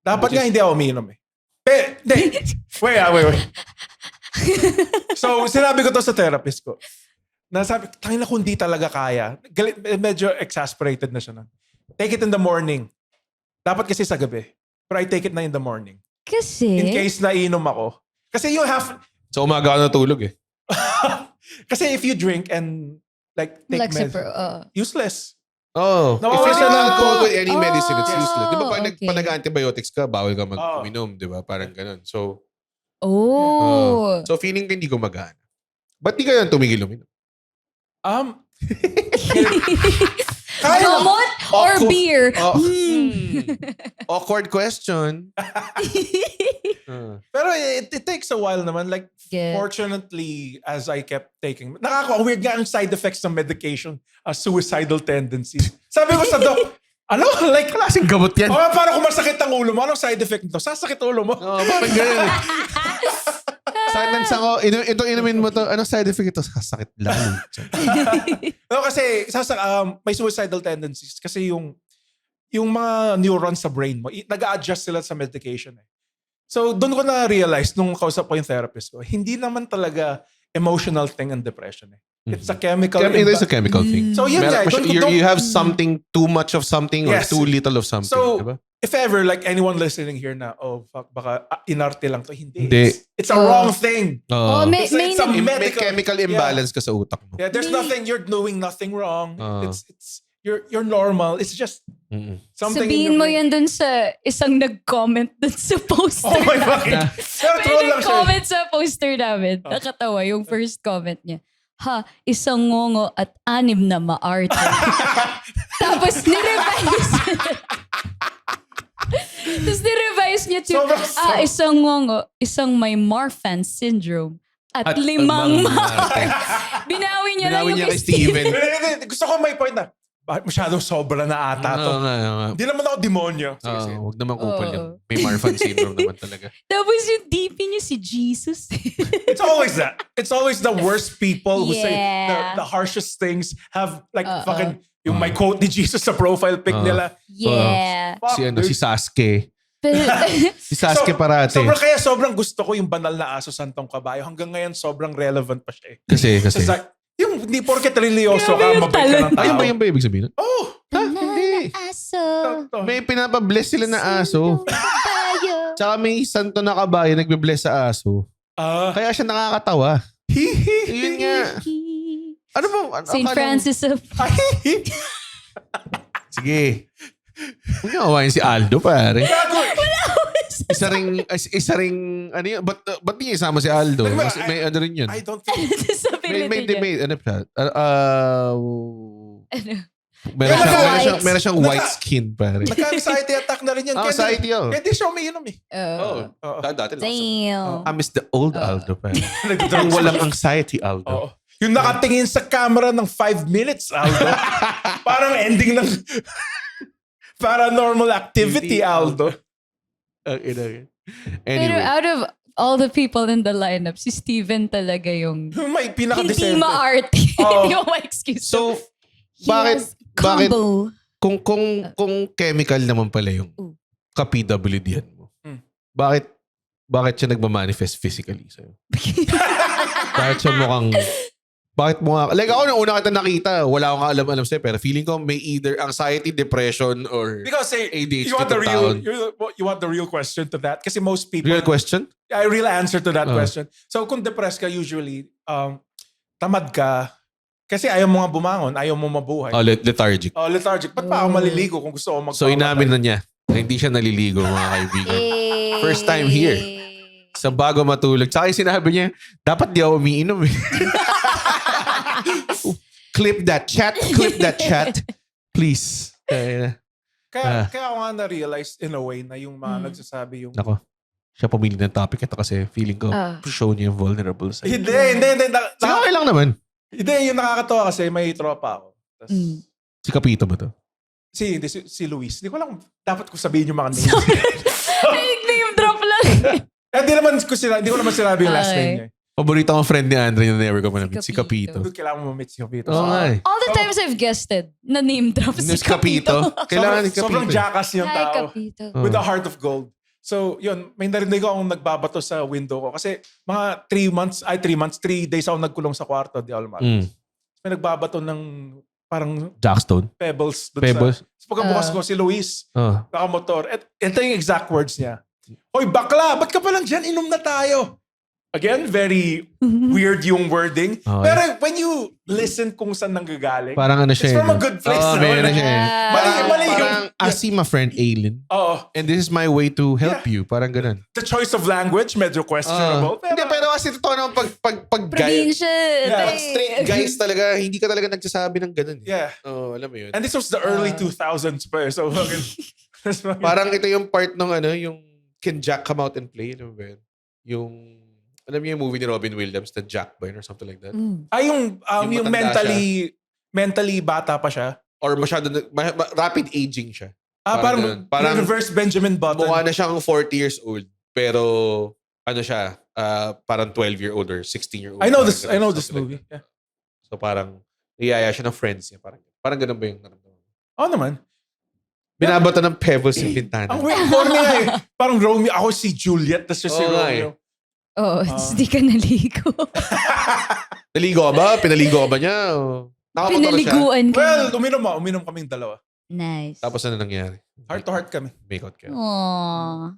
dapat nga hindi ako umiinom eh. Wait. So, sinabi ko to sa therapist ko. Nasabi, tangin na kung di talaga kaya. Medyo exasperated na siya nun. Take it in the morning. Dapat kasi sa gabi. Pero I take it na in the morning. Kasi? In case na inom ako. Kasi you have... So umaga ka natulog eh. Kasi if you drink and like take Lexapro. medicine, useless. Oh. No, If it's no, not no. go with any medicine, it's Oh, useless. Di ba okay. pag nag-antibiotics ka, bawal ka mag-uminom, di ba? Parang ganun. So, Oh. so feeling ka hindi gumagana. Ba't di ka yan tumigil uminom? Gamot or Awkward. beer? Awkward question. Pero it takes a while naman. Like, Yeah. fortunately, as I kept taking, weird nga ang side effects ng medication, suicidal tendencies. Sabi ko sa doc, ano? Like, Klaseng gamot yan. paano kung masakit ang ulo mo? Anong side effect nito? Sasakit ulo mo? Parang ganyan. Sakit ng sango. Ito inumin mo to. Anong side effect ito? Sakit lang. No, kasi may suicidal tendencies kasi yung mga neurons sa brain mo, nag-a-adjust sila sa medication eh. So, doon ko na-realize nung kausap ko yung therapist ko, hindi naman talaga emotional thing and depression eh. It's a chemical. It is a chemical thing. So, yun nga. You have something, too much of something or Yes. too little of something. So, diba? if ever, like anyone listening here na, oh, fuck, baka inarte lang to. Hindi. Hindi. It's a wrong thing. May, It's a May medical- chemical imbalance ka sa utak mo. Yeah, there's nothing, you're doing nothing wrong. Oo. You're normal. It's just Mm-mm. something. in sabihin your mo brain. yan dun sa isang nag-comment dun sa poster. Oh my fucking. Pero May troll lang siya. nag-comment sa poster namin. Nakatawa yung first comment niya. Ha, isang ngongo at 6 na maarte. Tapos nirevise. Tapos nirevise niya to, Sobrang- isang ngongo, isang may Marfan syndrome. At At 5 limang maarte. Binawi niya lang Binawi yung niya kay Steven. Hindi, gusto ko may point na. Bakit masyadong sobra na ata to? Oo nga. Hindi naman ako demonyo. Sige, sige. Huwag naman kupal Oo. yan. May Marfan syndrome naman talaga. Tapos yung DP niya si Jesus. It's always that. It's always the worst people who say Yeah. the harshest things have like Uh-oh. fucking yung may quote ni Jesus sa profile pic nila. Yeah. Fuck, Si dude. Sasuke. Pero, Si Sasuke parate. Sobrang gusto ko yung banal na aso santong kabayo. Hanggang ngayon sobrang relevant pa siya eh. Kasi. It's like, yung hindi porket religyoso Grabe ka, yung mabait ka ng tao. Ayun ba yung ba ibig sabihin? Oh! Hindi. aso. May pinapabless sila na aso. Kabayo. Tsaka may santo na kabayo nagbe-bless sa aso. Kaya siya nakakatawa. Yun nga. Ano ba? St. Francis of... Sige. Huwag niyo awayin si Aldo, pare. Isa ring, ano yun? Ba't niya isama si Aldo? Kasi may ano rin yun. I don't think. May, ano pa? Ano? Meron siyang white skin, pare. Nagka-anxiety attack na rin yan. Anxiety yun. Kaya di siya umiinom eh. Oo. Dati lang. Damn. I miss the old Aldo, pare. Yung walang anxiety, Aldo. Oo. Yung nakatingin sa camera ng 5 minutes, Aldo. Parang ending ng Paranormal Activity, Aldo. Okay. Pero Anyway. out of all the people in the lineup, si Steven talaga yung May hindi pinaka-decente. ma-arte. Oo. Hindi mo ma-excuse. So, He bakit has combo. kung chemical naman pala yung Oh. ka-PWD-an mo, bakit siya nagmamanifest physically sa'yo? Bakit siya bakit mo nga, like ako nung una kita nakita, wala akong alam sa'yo, pero feeling ko may either anxiety, depression, or Because ADHD you want the to real town. you want the real question to that kasi most people Real question? a real answer to that Oh. question. So kung depressed ka usually tamad ka kasi ayaw mo nga bumangon, ayaw mo mabuhay. Lethargic. Lethargic. Ba't pa ako maliligo kung gusto ko So inamin na niya na hindi siya naliligo, mga kaibigan. First time here. Sa bago matulog. Tsaka yung sinabi niya, dapat di ako umiinom eh. Clip that chat. Please. Kaya ako nga na-realize in a way na yung mga nagsasabi yung Nako. Siya pumili ng topic ito kasi feeling ko show niya yung vulnerable side. Hindi. Saka okay lang naman. Hindi, yung nakakatawa kasi may tropa ako. Tas, Si Kapito ba to? si Luis. Hindi ko lang dapat ko sabihin yung mga names. Name drop lang. Hindi ko naman sinabi yung last Okay. name niya. Paborito kong friend ni Andre na never ko manamit. Si Kapito. Kapito. Dude, kailangan mo ma-meet si Kapito. Oo nga eh. All the times I've guested na name drop si Si Kapito. Kailangan ni Kapito. Sobrang jackass yung Hi, tao. Kapito. Oh. With a heart of gold. So, yun. May narinig ko akong nagbabato sa window ko. Kasi mga 3 days ako nagkulong sa kwarto. Di ako lumalabas. May nagbabato ng parang Jackstone. pebbles. Pebbles. Sa pagkabukas ko, si Luis, Oh. nakamotor. At ito yung exact words niya. Hoy, bakla, ba't ka pa lang dyan? Inom na tayo. Again, very weird yung wording. Okay. Pero when you listen kung saan nanggagaling, Parang ano siya. it's from a eh. good place. Oo, naman. may ano siya. eh. Mali yung Parang, I see my friend Aileen. Oo. And this is my way to help you. Parang ganun. The choice of language, medyo questionable. Hindi, pero kasi totoo naman pag Probinsya. Yeah. pag straight guys talaga, hindi ka talaga nagsasabi ng ganun. Yeah. Oh, alam mo yun. And this was the early 2000s pa. So, Parang ito yung part ng yung Can Jack Come Out and Play? Ano ba yun? Yung, alam niyo yung movie ni Robin Williams, The Jack ba yun or something like that? yung Yung mentally bata pa siya. Or masyado, rapid aging siya. Parang reverse Benjamin Button. Mukha na siyang 40 years old. Pero, ano siya, parang 12-year-old or 16-year-old. I know this movie. Like yeah. So parang, iyaya siya ng friends niya. Parang ganun ba yung naramdaman? Oo naman. Binabato ng pebbles yung bintana. Ang weird corny nga eh. Parang Romeo, ako si Juliet, tapos siya si Romeo. Hindi ka naligo. Naligo ka ba? Pinaligo ka ba niya? Nakapunta ba siya? Pinaliguan ka. Well, uminom kaming dalawa. Nice. Tapos ano nangyari? Heart to heart kami. Make out ka. Aww.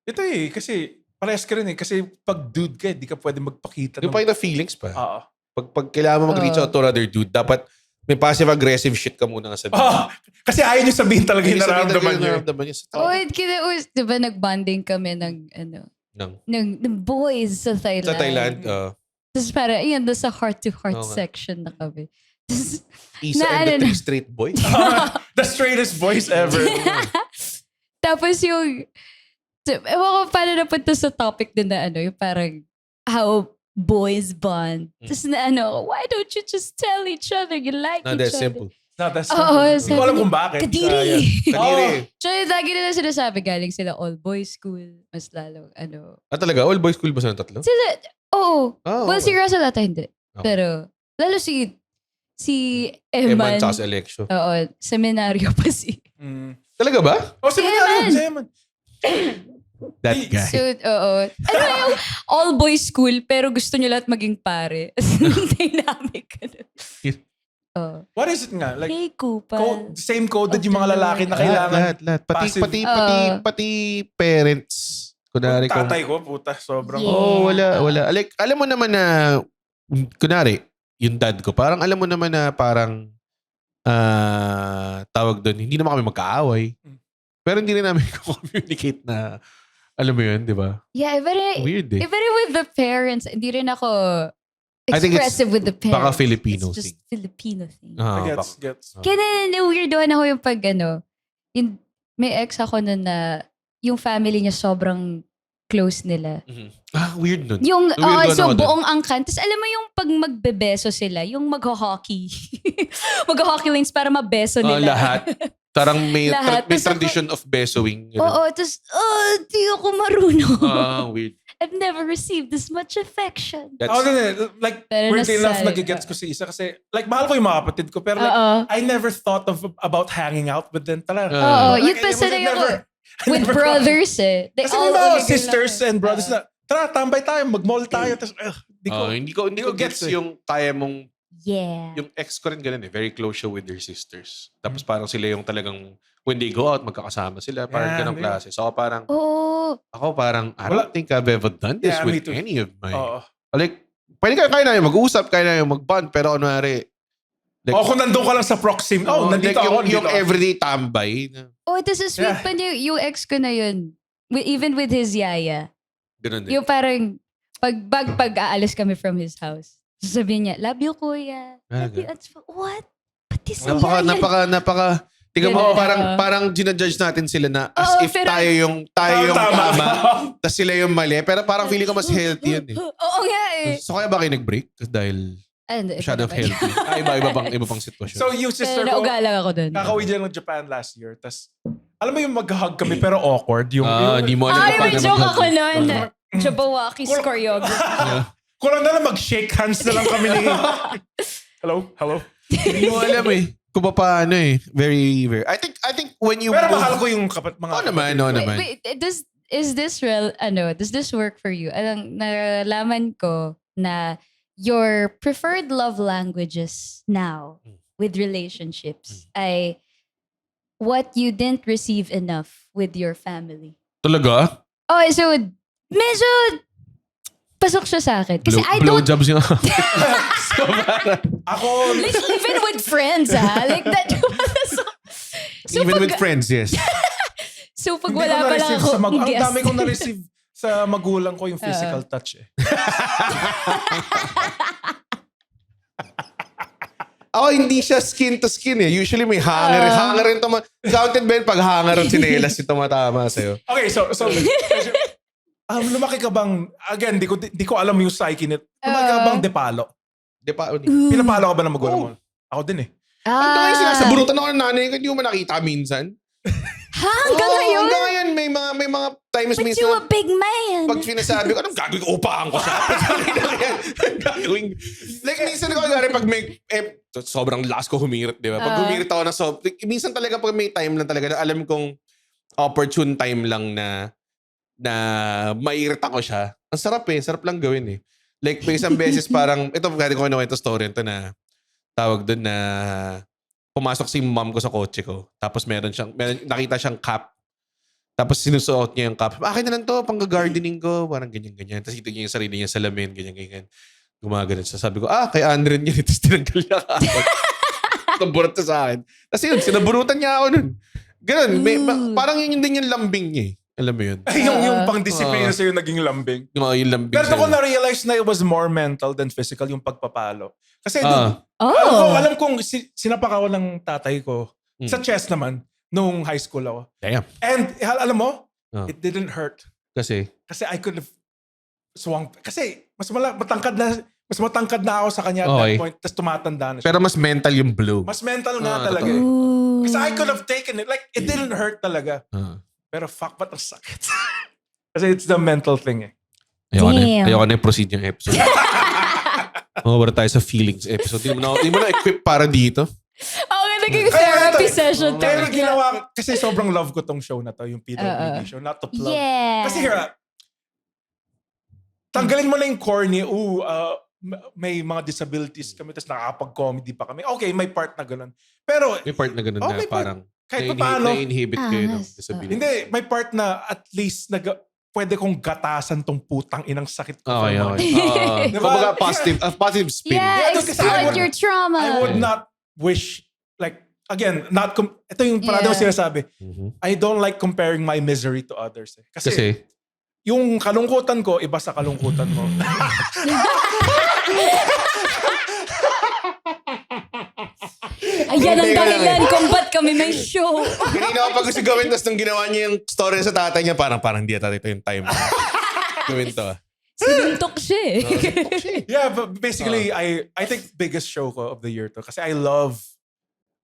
Ito kasi parehas ka rin eh. Kasi pag dude ka, di ka pwede magpakita. Yung pa yung feelings pa. Oo. Pag kailangan mo mag-reach out to another dude, dapat may passive-aggressive shit ka muna nga sabihin. Kasi ayaw niyo sabihin talaga yung nararamdaman niyo. Diba nag-bonding kami ng boys sa Thailand. Sa Thailand, Tapos parang, doon sa heart-to-heart section na kami. Isa and the three straight boys. The straightest voice ever. Tapos ewan ko paano napunta sa topic din na yung parang how boys bond. Tapos why don't you just tell each other you like Not each that other? simple. Not that Oo, simple. Hindi ko alam kung bakit. Kadiri. Kadiri. Tsaka lagi nila sinasabi, galing sila all-boys school. Mas lalo, Talaga? All boys school ba sila tatlo? Sila, oo. Oh, Well, si Russell ata hindi. Okay. Pero, lalo si Eman Eman. tsaka sa election. Oo, seminaryo pa si. Talaga ba? Si Eman. That guy. So, oo. Yung all-boys school, pero gusto niyo lahat maging pare. Dynamic. What is it nga? Like, Hey, Kupal. same coded yung mga lalaki na kailangan. Lahat. passive. Pati parents. Kunwari kung... Tatay ko, puta, sobrang... Yeah. Wala. Like, alam mo naman na, kunwari, yung dad ko, parang alam mo naman na parang, tawag doon, hindi naman kami magkaaway. Pero hindi rin namin communicate na, alam mo yun, di ba? Yeah, Weird eh. even with the parents, hindi rin ako I think it's expressive with the parents. baka Filipino It's just thing. Filipino thing. Gets. Kaya na-weirdohan ako yung pag yung, may ex ako nun na yung family niya sobrang close nila. Weird nun. Yung, Weird so ako dun. buong angkan. Tapos alam mo yung pag magbebeso sila, yung mag-hockey. Mag-hockey lanes para mabeso nila. Lahat. Parang may, Lahat. may Tas tradition of besoing. Oo, tapos, di ako marunong. Weird. I've never received this much affection. That's, like, Pero weirdly enough, nasali nagigets ka. ko si Isa kasi, like, mahal ko yung mga kapatid ko, pero like, I never thought about hanging out with them talaga. Oo, Like, yun pa it was sila yung with never brothers eh. They Kasi all may mga illegal sisters lang. and brothers na, tara, tambay tayo, mag-mall tayo. Tapos, hindi ko gets yung kaya mong, Yeah. yung ex ko rin ganun eh. Very close siya with their sisters. Tapos parang sila yung talagang, when they go out, magkakasama sila. Parang ganong klase. So parang, ako parang, I don't think I've ever done this with any of my, like, pwede kaya namin mag-usap, kaya namin mag-bond, pero kunwari, like, kung nandun ka lang sa proxim, nandito like ako, yung everyday tambay. This is sweet pa niya, yung ex ko na yun. Even with his yaya. Ganun din. Yung parang, pag aalis kami from his house, sasabihin niya, love you, kuya. Love you. What? Pati sa yaya. Napaka, tingnan mo, parang ginajudge natin sila na as if pero, tayo yung tama, tas sila yung mali. Pero parang feeling ko mas healthy yun eh. Oo nga eh. So kaya ba kayo nag-break? Dahil masyadong healthy. Iba pang sitwasyon. So yung sister pero ko, naugalang ako dun. kakauwi dyan ng Japan last year. Tas, alam mo yung mag-hug kami pero awkward. Hindi mo alam may joke ako nun. Jabawaki's choreography. Kulang na lang mag-shake hands na lang kami ni... Hello? Hindi mo alam eh. Kung paano eh. Very, very. I think when you... Pero mahal ko yung mga Oo naman. Wait, is this real, does this work for you? Nalaman ko na your preferred love languages now with relationships ay what you didn't receive enough with your family. Talaga? Oh, so medyo pasok siya sa akin. Kasi I don't... Blowjobs yung... Ako... Like, even with friends, like that. So even with friends, yes. So pag wala pa lang ako... Ang dami kong na-receive sa magulang ko yung physical touch eh. Ako, hindi siya skin to skin eh. Usually may hanger. Hanger rin counted ba yun pag hanger at sinelas yung tumatama sa'yo? Okay, so lumaki ka bang, again, di ko alam yung psyche nito. Lumaki ka bang depalo? Pinapalo ka ba ng magulang mo? Ako din eh. Hanggang ngayon sinasaburutan ako ng nanay ko, hindi mo nakita minsan. Hanggang ngayon? Hanggang ngayon, may mga times But minsan. you a big man. Pag sinasabi ko, anong gagawin ko? Upahan ko siya. Gagawin. Like, minsan ko, pag may, sobrang last ko humirit, di ba? Pag humirit ako na minsan talaga pag may time lang talaga, na alam kong opportune time lang na maiirita ko siya. Ang sarap eh. Sarap lang gawin eh. Like, may isang beses parang, ito, pwede ko kinuwento story ito na tawag doon na pumasok si mom ko sa kotse ko. Tapos nakita siyang cap. Tapos sinusuot niya yung cap. Akin na lang to, pang-gardening ko. Parang ganyan-ganyan. Tapos ito niya yung sarili niya sa lamin. Ganyan-ganyan. Gumagano'n siya. Sabi ko, kay Andren yan. Tapos tinanggal niya ka. Naburot sa akin. Tapos yun, sinaburutan niya ako nun. Ganun. Parang yun din yung lambing niya eh. Alam mo yun? yung pang-disiplina sa'yo naging lambing. Yung lambing Pero sa'yo. ko na-realize na it was more mental than physical yung pagpapalo. Kasi alam kong sinapak ako ng tatay ko sa chest naman nung high school ako. Damn. And alam mo, it didn't hurt. Kasi I could have swung. Kasi mas matangkad na ako sa kanya at that point. Tapos tumatanda na siya. pero mas mental yung blow. Mas mental nga talaga eh. Kasi I could have taken it. Like, it didn't hurt talaga. Pero fuck, ba't ang sakit? Kasi it's the mental thing eh. Ayoko na i-proceed yung episode. Mawala tayo sa feelings episode. Hindi mo na equip para dito. Okay, naging therapy session. Pero ginawa, kasi sobrang love ko tong show na to, yung PWD show, not to plug. Yeah. Kasi here, tanggalin mo na yung corny, may mga disabilities kami, tapos nakakapag-comedy pa kami. Okay, may part na ganun. Pero, May part na ganun na parang kahit pa paano, na-inhibit kayo ng disability. hindi, may part na at least pwede kong gatasan tong putang inang sakit ko. Okay. Kumbaga positive spin. Yeah, exploit your trauma. I would not wish, like, again, ito yung parang sinasabi, I don't like comparing my misery to others. Eh. Kasi yung kalungkutan ko, iba sa kalungkutan mo. Ayan ang dahilan kung ba't kami may show. Kanina ko pag gusto gawin, tapos nung ginawa niya yung story sa tatay niya, parang hindi ata ito yung time. Gawin to. Sinuntok siya eh. Yeah, but basically, I think biggest show ko of the year to. Kasi I love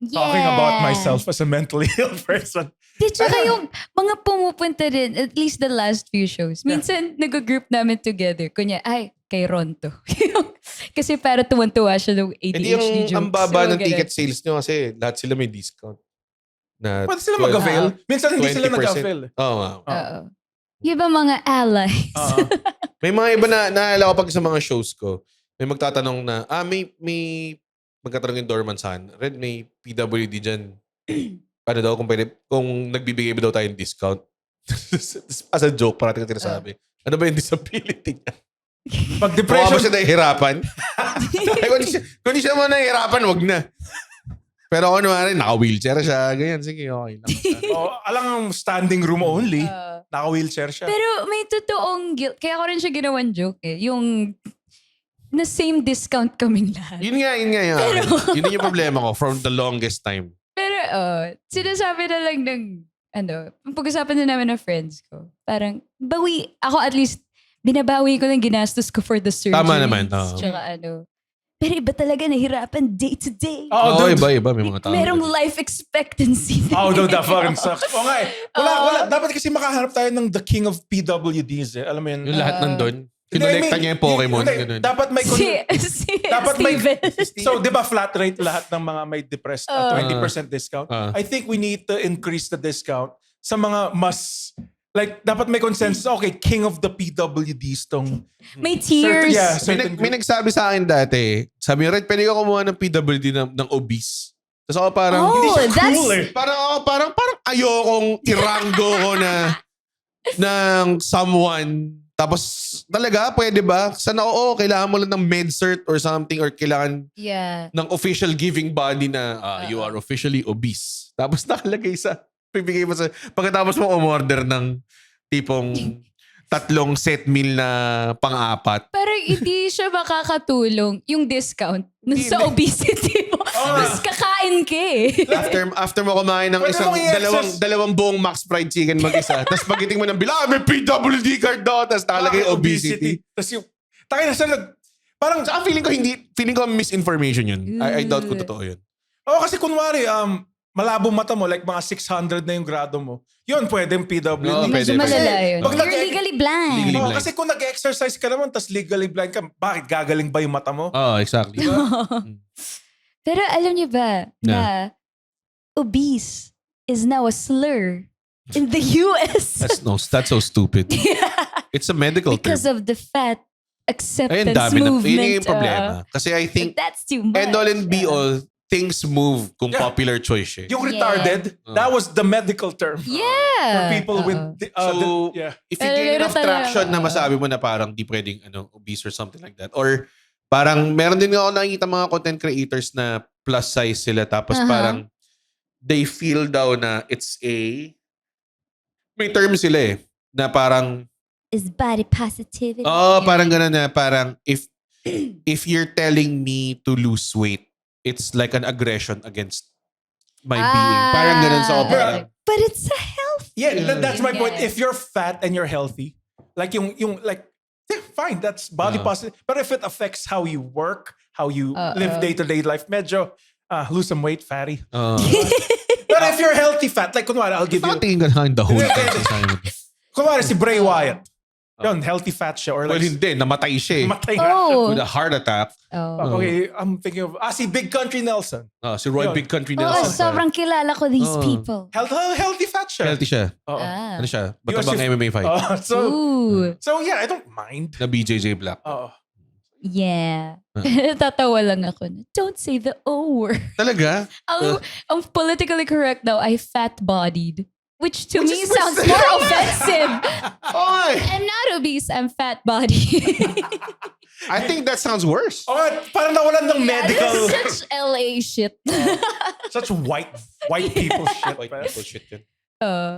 talking about myself as a mentally ill person. Di, tsaka yung mga pumupunta rin, at least the last few shows. Minsan, nag-group namin together. Kunya, kay Ron to. Kasi para tuwan-tuwa siya ng ADHD jokes. Ang baba ng ticket sales nyo kasi lahat sila may discount. Pwede sila mag-avail. Minsan hindi sila nag-avail. Oo. Yung iba mga allies. May mga iba na naalala ko pag sa mga shows ko, may magtatanong na, may magkatanong yung doorman saan. Red, may PWD dyan. Ano daw, kung nagbibigay ba daw tayong discount. As a joke, parating ka tinasabi. Ano ba yung disability niya? Pag depression. Mukha ba siya nahihirapan? Kung di siya mo nahihirapan, wag na. Pero ako naman, naka-wheelchair siya. Ganyan, sige, okay lang. Alang standing room only. Naka-wheelchair siya. Pero may totoong guilt. Kaya ko rin siya ginawang joke eh. Yung na same discount kaming lahat. Yun nga. Yun yung problema ko from the longest time. Pero sinasabi na lang ng pag-usapan na namin ng friends ko. Parang, ako at least, binabawi ko ng ginastos ko for the surgery. Tama naman. Tsaka pero iba talaga nahirapan day to day. Iba. May mga tao. Merong life expectancy. Dude, that fucking sucks. Nga eh. Wala. Dapat kasi makahanap tayo ng the king of PWDs eh. Alam mo yun? Yung lahat nandun. Kinolekta niya yung Pokemon. Dapat may... dapat Steven. So, di ba flat rate lahat ng mga may depressed 20% discount? I think we need to increase the discount sa mga mas... Like, dapat may consensus. Okay, king of the PWDs tong... May tiers. May nagsabi sa akin dati, sabi niya, Red, pwede ka kumuha ng PWD ng obese. Tapos ako parang, hindi siya cool eh. Parang ayokong iranggo ko ng someone. Tapos, talaga, pwede ba? Sana kailangan mo lang ng med-cert or something or kailangan ng official giving body na you are officially obese. Tapos nakalagay sa, bibigay mo sa, pagkatapos mo umorder ng tipong tatlong set meal na pang-apat. Parang hindi siya makakatulong yung discount sa obesity mo. Mas kakain ka eh. After mo kumain ng Pwede isang mong i-access. dalawang buong Max Fried Chicken mag-isa, tapos pagiting mo ng bilang, may PWD card daw, tapos nakalagay obesity. Tapos yung, tayo na siya parang, So, feeling ko misinformation yun. I doubt kung totoo yun. kasi kunwari, malabo mata mo, like mga 600 na yung grado mo. Yun, pwedeng PWD. Oo, Medyo pwede. malala yun. Pag You're legally blind. Legally Oo, blind. kasi kung nag-exercise ka naman, tas legally blind ka, bakit gagaling ba yung mata mo? Oh, exactly. Pero alam niyo ba na obese is now a slur in the US? That's so stupid. It's a medical Because term. of the fat acceptance Ayun, dami na. movement. Yun yung problema. Kasi I think, That's too much. end all and be all, things move kung Yeah. popular choice eh. Yung retarded, that was the medical term. For Yeah. people with, So, yeah. if you gain enough Pero traction na masabi mo na parang di pwedeng obese or something like that. Or parang meron din ako nakikita mga content creators na plus size sila tapos parang they feel daw na it's may term sila eh. Na parang Is body positivity. parang gano'n na parang if you're telling me to lose weight, it's like an aggression against my being. Parang gano'n sa parang But it's a health. Yeah, that's my point. Yeah. If you're fat and you're healthy, like yung like, yeah, fine, that's body positive. But if it affects how you work, how you live day-to-day life, medyo lose some weight, fatty. But if you're healthy fat, like kunwari, I'll give you, tingin ka na the whole time sa assignment. kunwari si Bray Wyatt. Yun, healthy fat siya. Or Well, like, hindi. Namatay siya eh. matay nga siya. Oh. With a heart attack. Oh. Okay, I'm thinking of, si Big Country Nelson. Si Roy Yun. Big Country Oh, Nelson. sobrang kilala ko these people. Healthy fat siya. Healthy siya. Oo. Ano siya? He was Batabang your- MMA fight. Ooh. So yeah, I don't mind. Na BJJ Black. Oo. Yeah. Tatawa lang ako. Don't say the O word. Talaga? Ang politically correct daw ay fat-bodied. Which to me is sounds worse. more offensive. Oy! I'm not obese, I'm fat-bodied. I think that sounds worse. Parang nawalan ng medical, That's such LA shit. such white people shit. White man. people shit yun.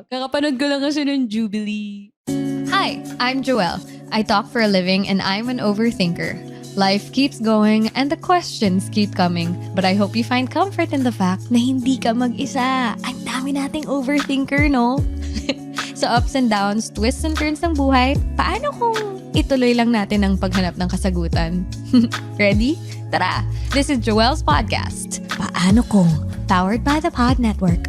Kakapanood ko lang kasi ng Jubilee. Hi, I'm Joelle. I talk for a living and I'm an overthinker. Life keeps going and the questions keep coming. But I hope you find comfort in the fact na hindi ka mag-isa. Ang dami nating overthinker, no? Sa ups and downs, twists and turns ng buhay, paano kung ituloy lang natin ang paghanap ng kasagutan? Ready? Tara! This is Joelle's podcast. Paano kung? Powered by the Pod Network.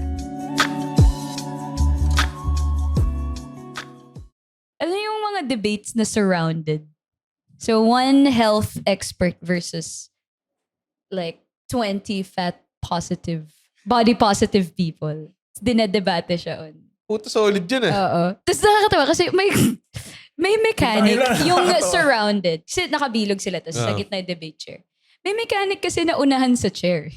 Ano yung mga debates na surrounded? So, one health expert versus like 20 body positive people. Dinedebate siya on. Puta solid yun eh. Oo. Tapos nakakatawa kasi may mechanic yung surrounded. Kasi nakabilog sila tapos sa gitna yung debate chair. May mechanic kasi na unahan sa chair.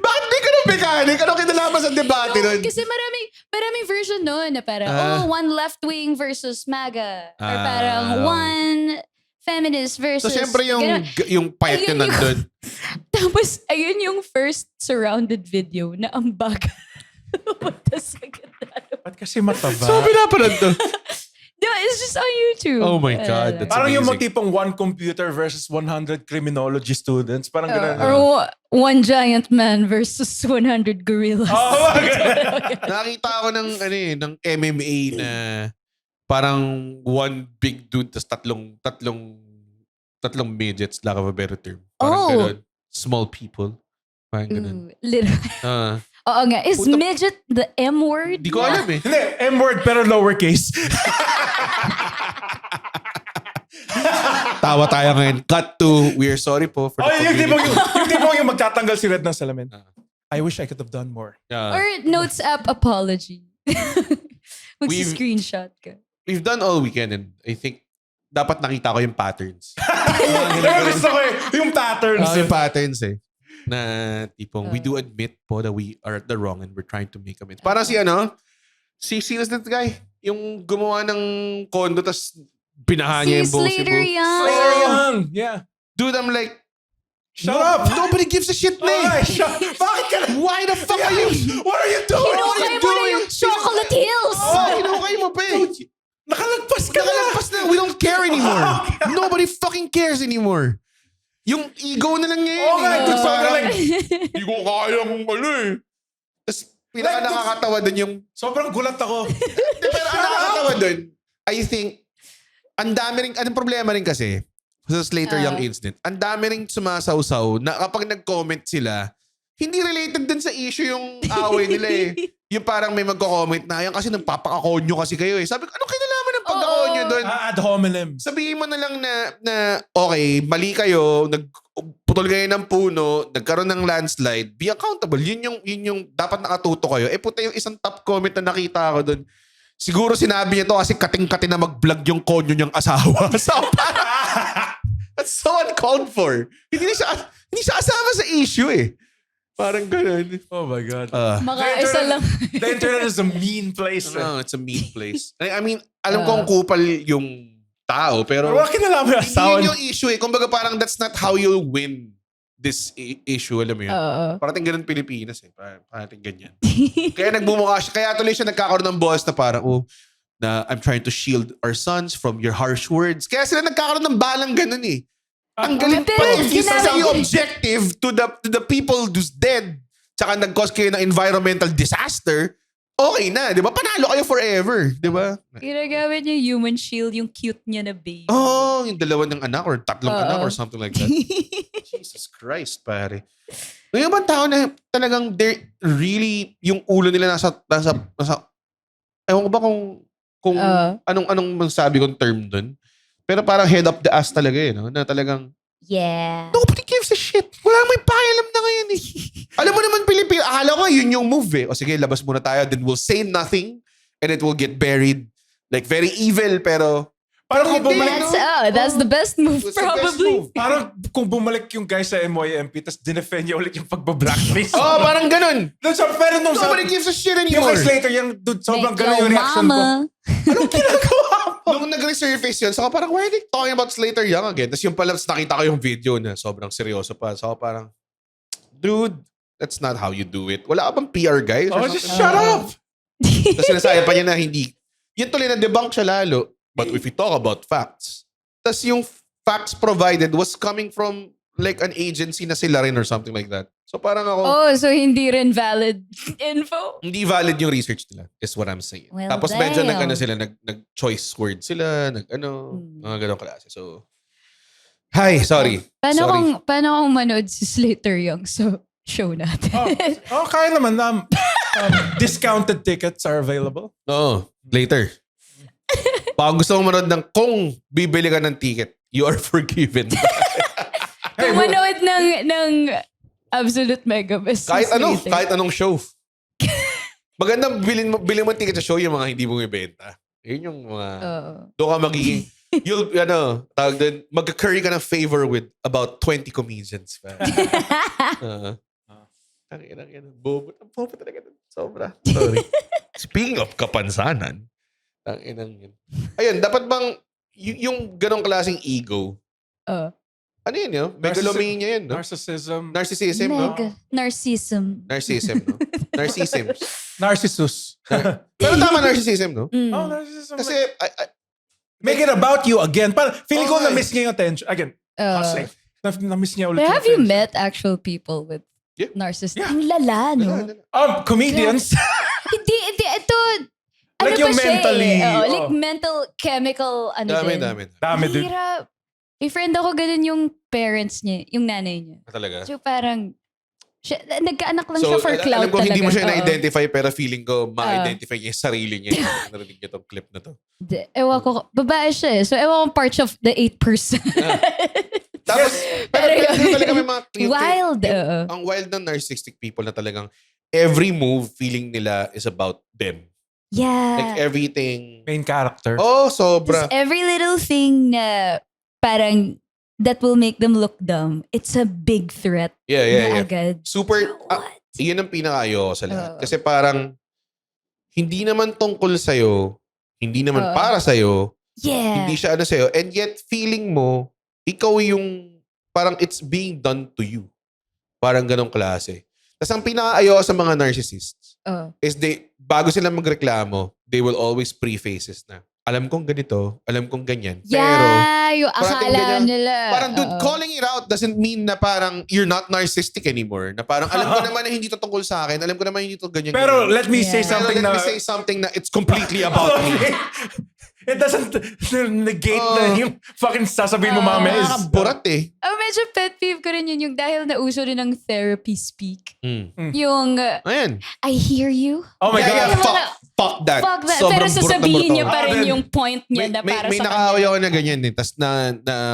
Bakit di ka na mechanic? Ano kinalaman sa debate nun? Kasi maraming version nun na parang, one left-wing versus MAGA. Or parang one feminist versus... So, syempre ganun. yung fight Ayun yun nandun. Tapos, ayun yung first surrounded video na ang baga. Punta sa gitna. Ba't kasi mataba? So, pinapanood to. Diba, it's just on YouTube. Oh my God. That's Parang yung amazing. tipong one computer versus 100 criminology students. Parang ganun. Or one giant man versus 100 gorillas. Oh, Nakita ako ng MMA na parang one big dude tas tatlong midgets, lack of a better term. Parang ganun. Small people. Parang ganun. Literal. Oo nga. Is Puta- midget the M word? Di ko alam eh. Hindi, M-word pero lowercase. Tawa tayo ngayon. Cut to, we are sorry po for the yung tipong yung magtatanggal si Red ng salamin. I wish I could have done more. Or notes app apology. Mag-screenshot ka. We've done all weekend and I think dapat nakita ko yung patterns. Pero gusto ko yung patterns. Yung patterns eh. Na tipong, we do admit po that we are at the wrong and we're trying to make amends. Parang sino that guy? Yung gumawa ng condo tas binaha niya yung buong Slater Cebu. Young. Slater Young. Yeah. Dude, I'm like, Shut up. Nobody gives a shit, man. Bakit ka na? Why the fuck are you? What are you doing? Kinuha What are you mo na doing? yung choice Nakalampas na. We don't care anymore. Nobody fucking cares anymore. Yung ego na lang ngayon. Okay, eh. dude, Parang, like, hindi ko kaya kung Tapos, pinaka nakakatawa dun yung... sobrang gulat ako. Pero ang nakakatawa dun, I think, ang dami rin, anong problema rin kasi, sa Slater Young incident, ang dami rin sumasawsaw na kapag nag-comment sila, hindi related dun sa issue yung away nila eh. Yung parang may magko-comment na, yan kasi nagpapakakonyo kasi kayo eh. Sabi ko, anong kinalaman ng pagkakonyo dun? Ad hominem. Sabihin mo na lang na okay, mali kayo, nagputol kayo ng puno, nagkaroon ng landslide, be accountable. Yun yung dapat nakatuto kayo. Puta yung isang top comment na nakita ko dun. Siguro sinabi niya to kasi kating-kati na mag-vlog yung konyo niyang asawa. So, that's so uncalled for. Hindi siya asama sa issue eh. Parang ganun. Oh my God. Maka-isa lang. The internet is a mean place. No, it's a mean place. I mean, alam ko ang kupal yung tao, pero Pero wala kinalaman yung asawa yun yung issue eh. Kumbaga parang that's not how you win this issue. Alam mo yun? Parating ganun Pilipinas eh. Parating ganyan. Kaya nagbumukha siya. Kaya tuloy siya nagkakaroon ng boss na parang, na I'm trying to shield our sons from your harsh words. Kaya sila nagkakaroon ng balang ganun eh. Ang galing pero pa. If you ginamit say yun. objective to the people who's dead, tsaka nag-cause kayo ng environmental disaster, okay na. Di ba? Panalo kayo forever. Di ba? Ginagamit niya human shield, yung cute niya na baby. Oh, yung dalawa ng anak or tatlong anak or something like that. Jesus Christ, pare. Yung ibang tao na talagang they're really, yung ulo nila nasa ewan ko ba kung anong masasabi kong term dun. Pero parang head up the ass talaga eh, no? Na talagang, Yeah. nobody gives a shit. Wala may pakialam na ngayon eh. Alam mo naman, Pilipino, akala ko yun yung move eh. O sige, labas muna tayo, then we'll say nothing and it will get buried. Like very evil, pero Parang kung bumalik, That's the best move, It's the best probably. move. parang kung bumalik yung guy sa MYMP tapos dinefend niya ulit yung pagba-blackface. Oh, parang ganun. Doon sa, pero nung sa, Nobody gives a shit yung anymore. kay Slater, yung dude, sobrang Thank ganun you, yung reaction ko. mama. Anong ginagawa mo? Nung nag-resurface yun, saka parang, why are they talking about Slater Young again? Tapos yung pala, nakita ko yung video na sobrang seryoso pa. So parang, dude, that's not how you do it. Wala ka bang PR guy? Oh, just shut up! Tapos sinasabi pa niya na hindi. Yun tuloy na debunk siya lalo. But if we talk about facts, tapos yung facts provided was coming from like an agency na sila rin or something like that. So parang ako, Oh, so hindi rin valid info? hindi valid yung research nila, is what I'm saying. Well, Tapos medyo damn. nag-choice word sila, mga ganong klase. So, hi, sorry. Paano Sorry. kung manood si Slater Young sa show natin? Kaya naman. Discounted tickets are available. Oo, later. Pag gusto mo manood kung bibili ka ng ticket, you are forgiven. Kung manood ng Absolute Mega Best. kahit Slater. kahit anong show. Maganda, bilhin mo ticket sa show yung mga hindi mo ibenta. Yun yung mga, doon ka magiging, tawag doon, mag-curry ka ng favor with about 20 comedians. Bobo talaga. Sobra. Sorry. Speaking of kapansanan, yun. Ayun, dapat bang, yung ganong klaseng ego, ano yun yun? Megalomania yun, no? Narcissism. Narcissism, no? Narcissism. Narcissism, no? Narcissism. Narcissus. Pero tama narcissism, no? Oh, narcissism. Kasi, make it about you again. Parang feeling ko Okay. na-miss niya yung attention. Again, hustling. Na-miss niya ulit But yung have you attention. met actual people with Yeah. narcissism? Yeah. Ang lala, no? Comedians. Hindi, ito, Like ano yung ba siya mentally, eh? oh. Like mental, chemical, ano dami. Dami, dude. Mahirap. May friend ako ganun yung parents niya, yung nanay niya. Talaga. So parang, nagkaanak lang siya for clout alam ko, talaga. hindi mo siya Oo. na-identify, pero feeling ko, ma-identify niya yung sarili niya. Narinig niya tong clip na to. Ewan ko, babae siya eh. So ewan ko part of the 8%. Tapos, pero Pero talaga may mga... wild. Ang wild ng narcissistic people na talagang every move, feeling nila is about them. Yeah. Like everything... Main character. Oh, sobra. Just every little thing na parang that will make them look dumb, it's a big threat Yeah. na agad. Super... What? Iyon ang pinaka-ayoko sa lahat. Kasi parang, hindi naman tungkol sa'yo, hindi naman para sa'yo, Yeah. hindi siya ano sa'yo, and yet feeling mo, ikaw yung, parang it's being done to you. Parang ganong klase. Tapos ang pinaka-ayoko sa mga narcissists is bago sila magreklamo, they will always prefaces na, alam kong ganito, alam kong ganyan. Yeah, yung parating akala ganyan, nila. parang dude, calling it out doesn't mean na parang you're not narcissistic anymore. Na parang alam ko naman na hindi to tungkol sa akin. Alam ko naman hindi to ganyan. Pero ganyan. let me say Yeah. something Pero let na... me say something na it's completely about me. It doesn't negate na yung fucking sasabihin mo mamaya is... Nakakaburat eh. Oh, medyo pet peeve ko rin yun. Yung dahil nauso rin ng therapy speak. Yung, Ayan. I hear you. Oh my Yeah, God. yeah, fuck that. Fuck that. Sobrang Pero burot na sasabihin burot niya ako. pa rin then, yung point niya na para may sa nakaaway kanya. ako na ganyan eh. Tapos na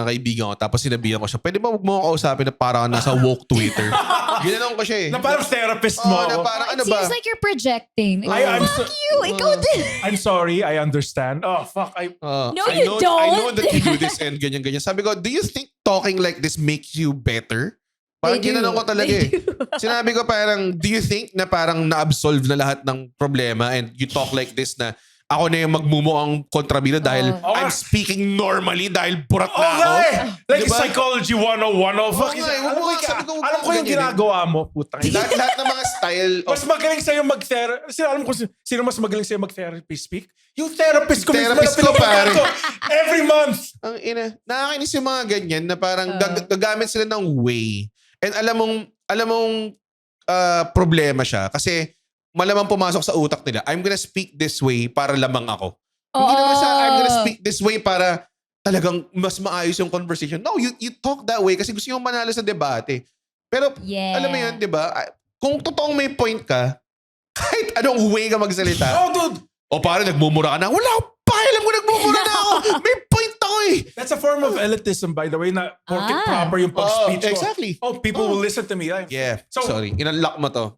kaibigan ko. Tapos sinabihan ko siya, pwede ba huwag mo ako kausapin na parang nasa woke Twitter? Ginanong ko siya eh. Na parang therapist mo na ako. parang ano It ba? seems like you're projecting. I'm Fuck you! Ikaw din! I'm sorry, I understand. Oh, fuck. No, I you know, don't. I know that you do this and ganyan-ganyan. Sabi ko, do you think talking like this makes you better? Parang They do. ginanong ko talaga They eh. Sinabi ko parang, do you think na parang na-absolve na lahat ng problema and you talk like this na ako na yung magmumukhang kontrabida dahil Oh. I'm speaking normally dahil burat na Oh, ako? nga eh. Like Diba? Psychology 101. Oh, fuck. nga eh. Huwag mo nga, sabi ko, huwag Alam mo ko yung ganyan eh. ginagawa mo, putang ina. Lahat ng mga style of Mas magaling sa'yo mag-therapy. Alam ko sino mas magaling sa'yo mag-therapy speak? Yung therapist ko mismo na Therapist ko, pinupuntahan pare. ko every month. ang ina, nakakainis yung mga ganyan na parang gagamit sila ng way. And alam mong problema siya kasi malamang pumasok sa utak nila, I'm gonna speak this way para lamang ako. Hindi naman sa I'm gonna speak this way para talagang mas maayos yung conversation. No, you talk that way kasi gusto yung manalo sa debate. Pero Yeah. alam mo yun, di ba? Kung totoong may point ka, kahit anong way ka magsalita, Oh, dude. o pare nagmumura ka na, wala akong pakialam kung nagmumura na ako. May point ako eh. That's a form of elitism, by the way, na porket proper yung Oh, pag-speech ko. exactly. Oh, people will listen to me. Yeah, So- sorry. Inunlock mo to.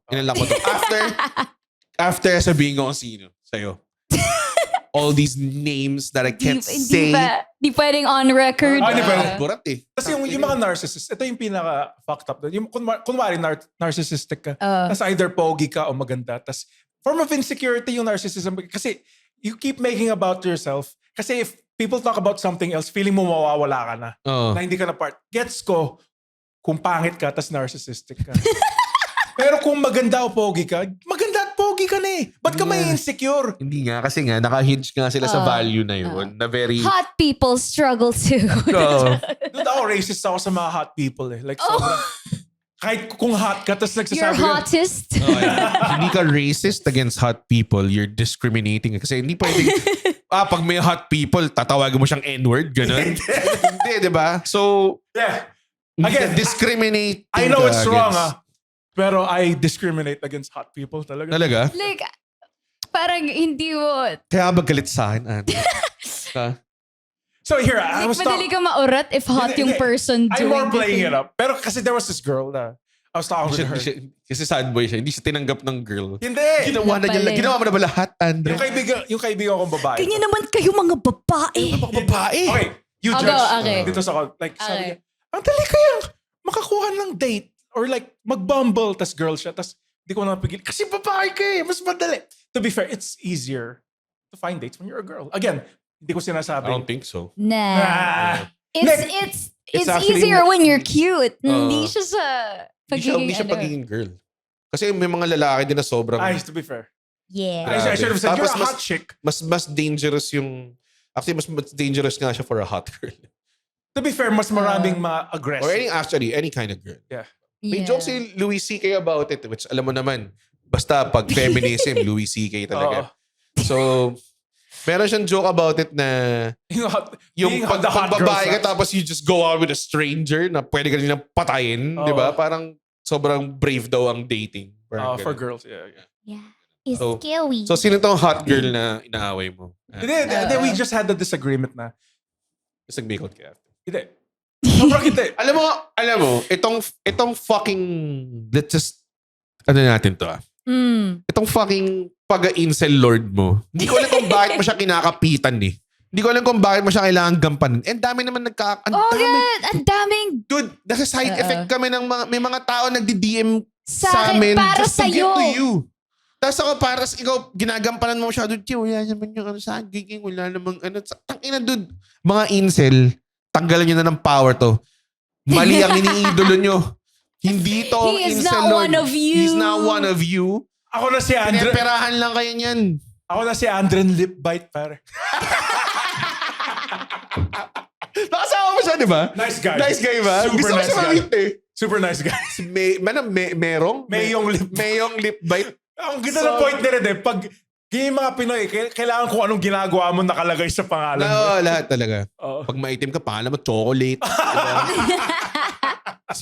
After sabihin ko kung sino sa'yo. All these names that I can't say. Di pwedeng on record. Di pwede. Burat eh. Kasi yung mga narcissists, ito yung pinaka-fucked up. Yung kunwari narcissistic ka, tas either pogi ka o maganda. Tas form of insecurity yung narcissism. Kasi you keep making about yourself. Kasi if people talk about something else, feeling mo mawawala ka na. Oo. Na hindi ka na part. Gets ko, kung pangit ka, tas narcissistic ka. Pero kung maganda o pogi ka, maganda at pogi ka na eh. Ba't ka may insecure? Hindi nga, kasi nga, naka-hinge nga sila sa value na yun. Na very... Hot people struggle too. Oo. Doon ako racist ako sa mga hot people eh. Like, sobrang, kahit kung hot ka, tas You're nagsasabi ka, hottest. Hindi ka racist against hot people. You're discriminating. Kasi hindi pwedeng... pag may hot people, tatawagin mo siyang N-word, gano'n. Hindi, di ba? So, yeah. hindi Again, ka discriminate. I know it's wrong pero I discriminate against hot people talaga. Talaga? Like, parang hindi mo... Kaya magalit sa akin, Andrew. So here, I Like, was madali talking. ka maurat if hot Hindi, yung hindi. person I'm doing more the playing thing. it up. Pero kasi there was this girl na I was talking with her. Kasi sad boy siya. Hindi siya tinanggap ng girl. Hindi! Ginawa na niya. Pala. Ginawa mo na ba lahat, Andrew? Yung kaibigan kong babae. Ganyan naman kayo mga babae. Babae. Okay, you I'll judge. go, okay. Dito sa like, sabi Okay. niya, ang dali kayang makakuha ng date or like mag-bumble tas girl siya tas di ko na napigil. Kasi babae ka eh. Mas madali. To be fair, it's easier to find dates when you're a girl. Again, hindi ko I sinasabi. don't think so. Nah. Ah. It's actually easier mo- when you're cute. Oo. Hindi siya sa Hindi siya pagiging pagiging girl. Kasi may mga lalaki din na sobrang To be fair. Yeah. I should have said, Tapos you're a hot chick. mas dangerous yung... Actually, mas dangerous nga siya for a hot girl. To be fair, mas maraming ma-aggressive. Or any kind of girl. Yeah. May joke si Louis C.K. about it, which alam mo naman, basta pag feminism, Louis C.K. talaga. So, meron siyang joke about it na yung pag babae ka tapos you just go out with a stranger na pwede ka nilang patayin, di ba? Parang sobrang brave daw ang dating. Parang For ganun. girls, yeah. Yeah. It's So- scary. So, sino tong hot girl na inaaway mo? Hindi, we just had the disagreement na. Just nag-make-out kaya. Hindi. Sobrang hindi. Alam mo, itong fucking, let's just, ano natin to Itong fucking pag-incel lord mo. Hindi ko alam kung bakit mo siya kinakapitan eh. Hindi ko alam kung bakit mo siya kailangan gampanin. And dami naman Oh God! Ang daming Dude, nasa side effect kami ng may mga tao nagdi-DM sa sa akin amin para just to get sa'yo. to you. Tapos ako paras ikaw, ginagampanan mo siya, dude, wala naman yung sa giging, wala namang tangina dude. Mga incel, tanggalan nyo na ng power to. Mali ang iniidolo nyo. Hindi to ang He is incel not lord. one of you. He's not one of you. Ako na si Andre. Pineperahan lang kayo niyan. Ako na si Andren Lip Bite, pare. Nakasama mo siya, di ba? Nice guy. Nice guy ba? Super Gusto ko nice siya guy. mamit eh. Super nice guy. Si Merong? Mayong lip. Mayong lip bite. Ang ganda ng point na rin eh. Pag yung mga Pinoy, kailangan kung anong ginagawa mo nakalagay sa pangalan mo. No, lahat talaga. Oo. Pag maitim ka, pangalan mo chocolate. Diba?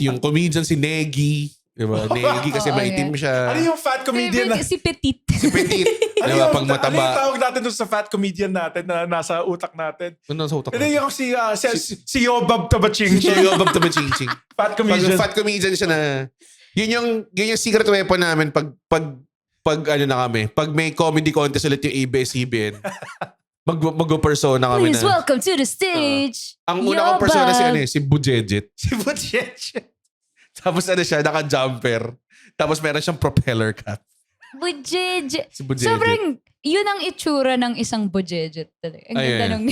Yung comedian si Negi. Diba? Negi kasi maitim siya. Ano yung fat comedian na? Si Petit. Si Petit. Ano Diba? yung, Pag ano yung mataba. tawag natin doon sa fat comedian natin na nasa utak natin? Ano sa utak Hindi mo? yung si Yobab Tabaching. Siya yung abab taba ching-ching. Fat Pag comedian. fat comedian siya na, yun yung secret weapon namin pag ano na kami. Pag may comedy contest ulit yung ABS-CBN, mag-persona kami Please na. welcome to the stage. Ang una kong persona si Bujejet. Si Butch. Tapos ano siya, naka-jumper. Tapos meron siyang propeller cap. Bujejet. Si Bujejet. Sobrang, yun ang itsura ng isang bujejet. Ang ganda Ayan. nung...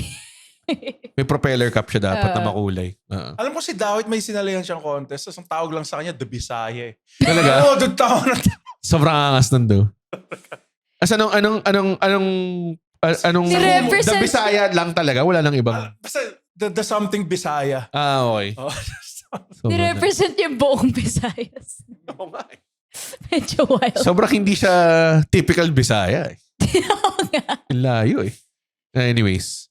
May propeller cap siya dapat na makulay. Alam ko si Dawit may sinalayan siyang contest. Tapos ang tawag lang sa kanya, The Bisaya eh. Talaga? Oo, doon tawag na. Sobrang angas nun do. As anong Ni-represent- the Bisaya lang talaga? Wala nang ibang. Basta the something Bisaya. Okay. Oh. Ni-represent yung buong Visayas. Oo nga eh. Medyo wild. Sobrang hindi siya typical Bisaya eh. Layo eh. Anyways.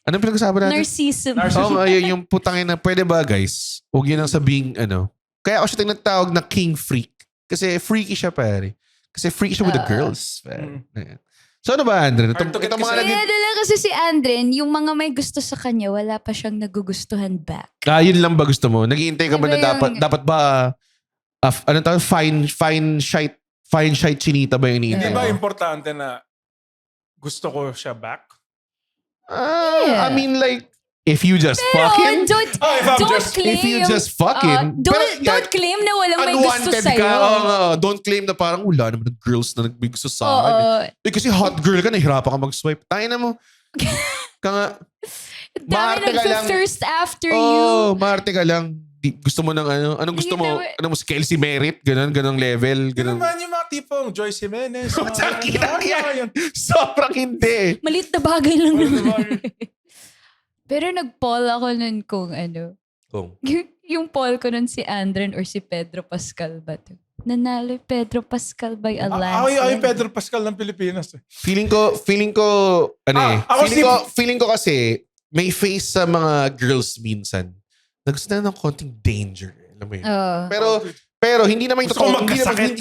Anong pinag-usapan natin? Narcissism. Oo, ayun yung putangin na pwede ba guys? Huwag yun ang sabing ano. Kaya ako siya tinatawag na king freak. Kasi freaky siya pare. Kasi freaky siya with the girls. Pare. Ayan. So ano ba Andre? Hard to get Itong mga kasi- naging... Kaya lang kasi si Andren, yung mga may gusto sa kanya, wala pa siyang nagugustuhan back. Yun lang ba gusto mo? Naghihintay ka ba na Iba yung- dapat ba ano tawag? Fine shite chinita ba yung Hindi iniintay ba mo? importante na gusto ko siya back? Yeah. I mean like, if you just Pero fucking... don't, Oh, if I'm don't just- claim. if you just fucking... Don't claim na walang may gusto unwanted sa'yo. ka. Don't claim na parang wala naman ng girls na nagbig gusto sa akin. Oo. Kasi hot girl ka, nahihirapan ka mag-swipe. Tayo na mo. Ka nga. Dami Maarte ka lang. nag-thirst after you. Maarte ka lang. Gusto mo ng ano? Anong gusto mo? Hindi, Ano mo? Si Kelsey Merritt? Ganun level? Hindi Ganun. naman yung mga tipong Joyce Jimenez. Yan. Sobrang hindi. Malit na bagay lang Malit na naman. bagay. Pero nag-poll ako nun kung ano. Kung? Yung poll ko nun si Andren or si Pedro Pascal ba to? Nanalo Pedro Pascal by a Ako landslide. yung Pedro Pascal ng Pilipinas. Eh. Feeling ko, ano feeling ko kasi, may face sa mga girls minsan. Nagusto na ng konting danger. Alam mo yun? Oo. Pero hindi naman Gusto ko totoong, magkasakit.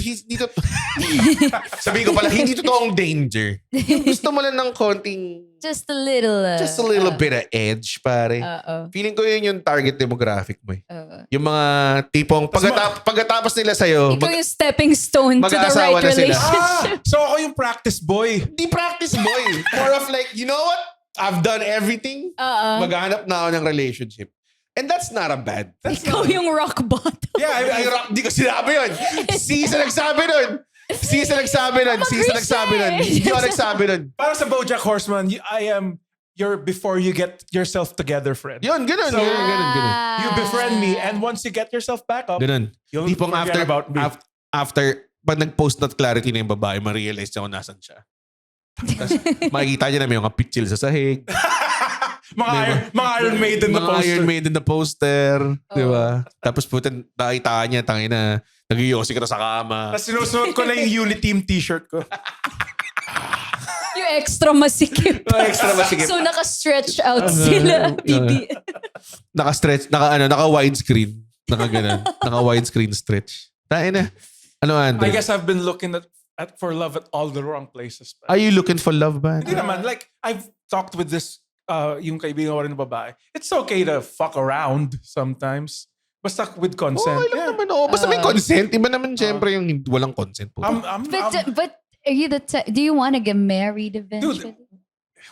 sabihin ko pala, hindi totoong danger. Yung gusto mo lang ng konting, Just a little. just a little bit of edge, pare. Oo. Feeling ko yun yung target demographic mo eh. Oo. Yung mga tipong pagkatapos nila sa'yo, Ikaw yung stepping stone to the mag-aasawa right na sila. relationship. So ako yung practice boy. di practice boy. More of like, you know what? I've done everything. Oo. Maghanap na ako ng relationship. And that's not a bad. Ikaw yung rock bottom. Yeah, Di ko sinabi yun. Sisa nagsabi nun. Sisa nagsabi nun. Hindi ako nagsabi nun. para sa BoJack Horseman, I am your before you get yourself together friend. Yun, ganun. So, Ganun. You befriend me and once you get yourself back up, Ganun. you'll Tipong forget about me. after, pag nag-post not clarity na yung babae, ma-realize niya kung nasan siya. Tapos makikita niya na may mga pitchil sa sahig. mga Iron Maiden na mga poster. Iron Maiden na poster. Di ba? Tapos putin, nakita niya, tangin na, nag-iossi ka na sa kama. Tapos sinusuot ko na yung Uniteam t-shirt ko. Yung extra masikip. Extra masikip. So naka-stretch out sila. Bibi. Naka-stretch, naka-widescreen. Naka-widescreen stretch. Tain na. Ano, I Andre? guess I've been looking at for love at all the wrong places. Are you looking for love ba? Hindi naman. Like, I've talked with this, yung kaibigan ko rin na babae. It's okay to fuck around sometimes. Basta with consent. Oo, lang naman. Oo. Basta may consent. Iba naman siyempre yung walang consent po. But are you do you want to get married eventually?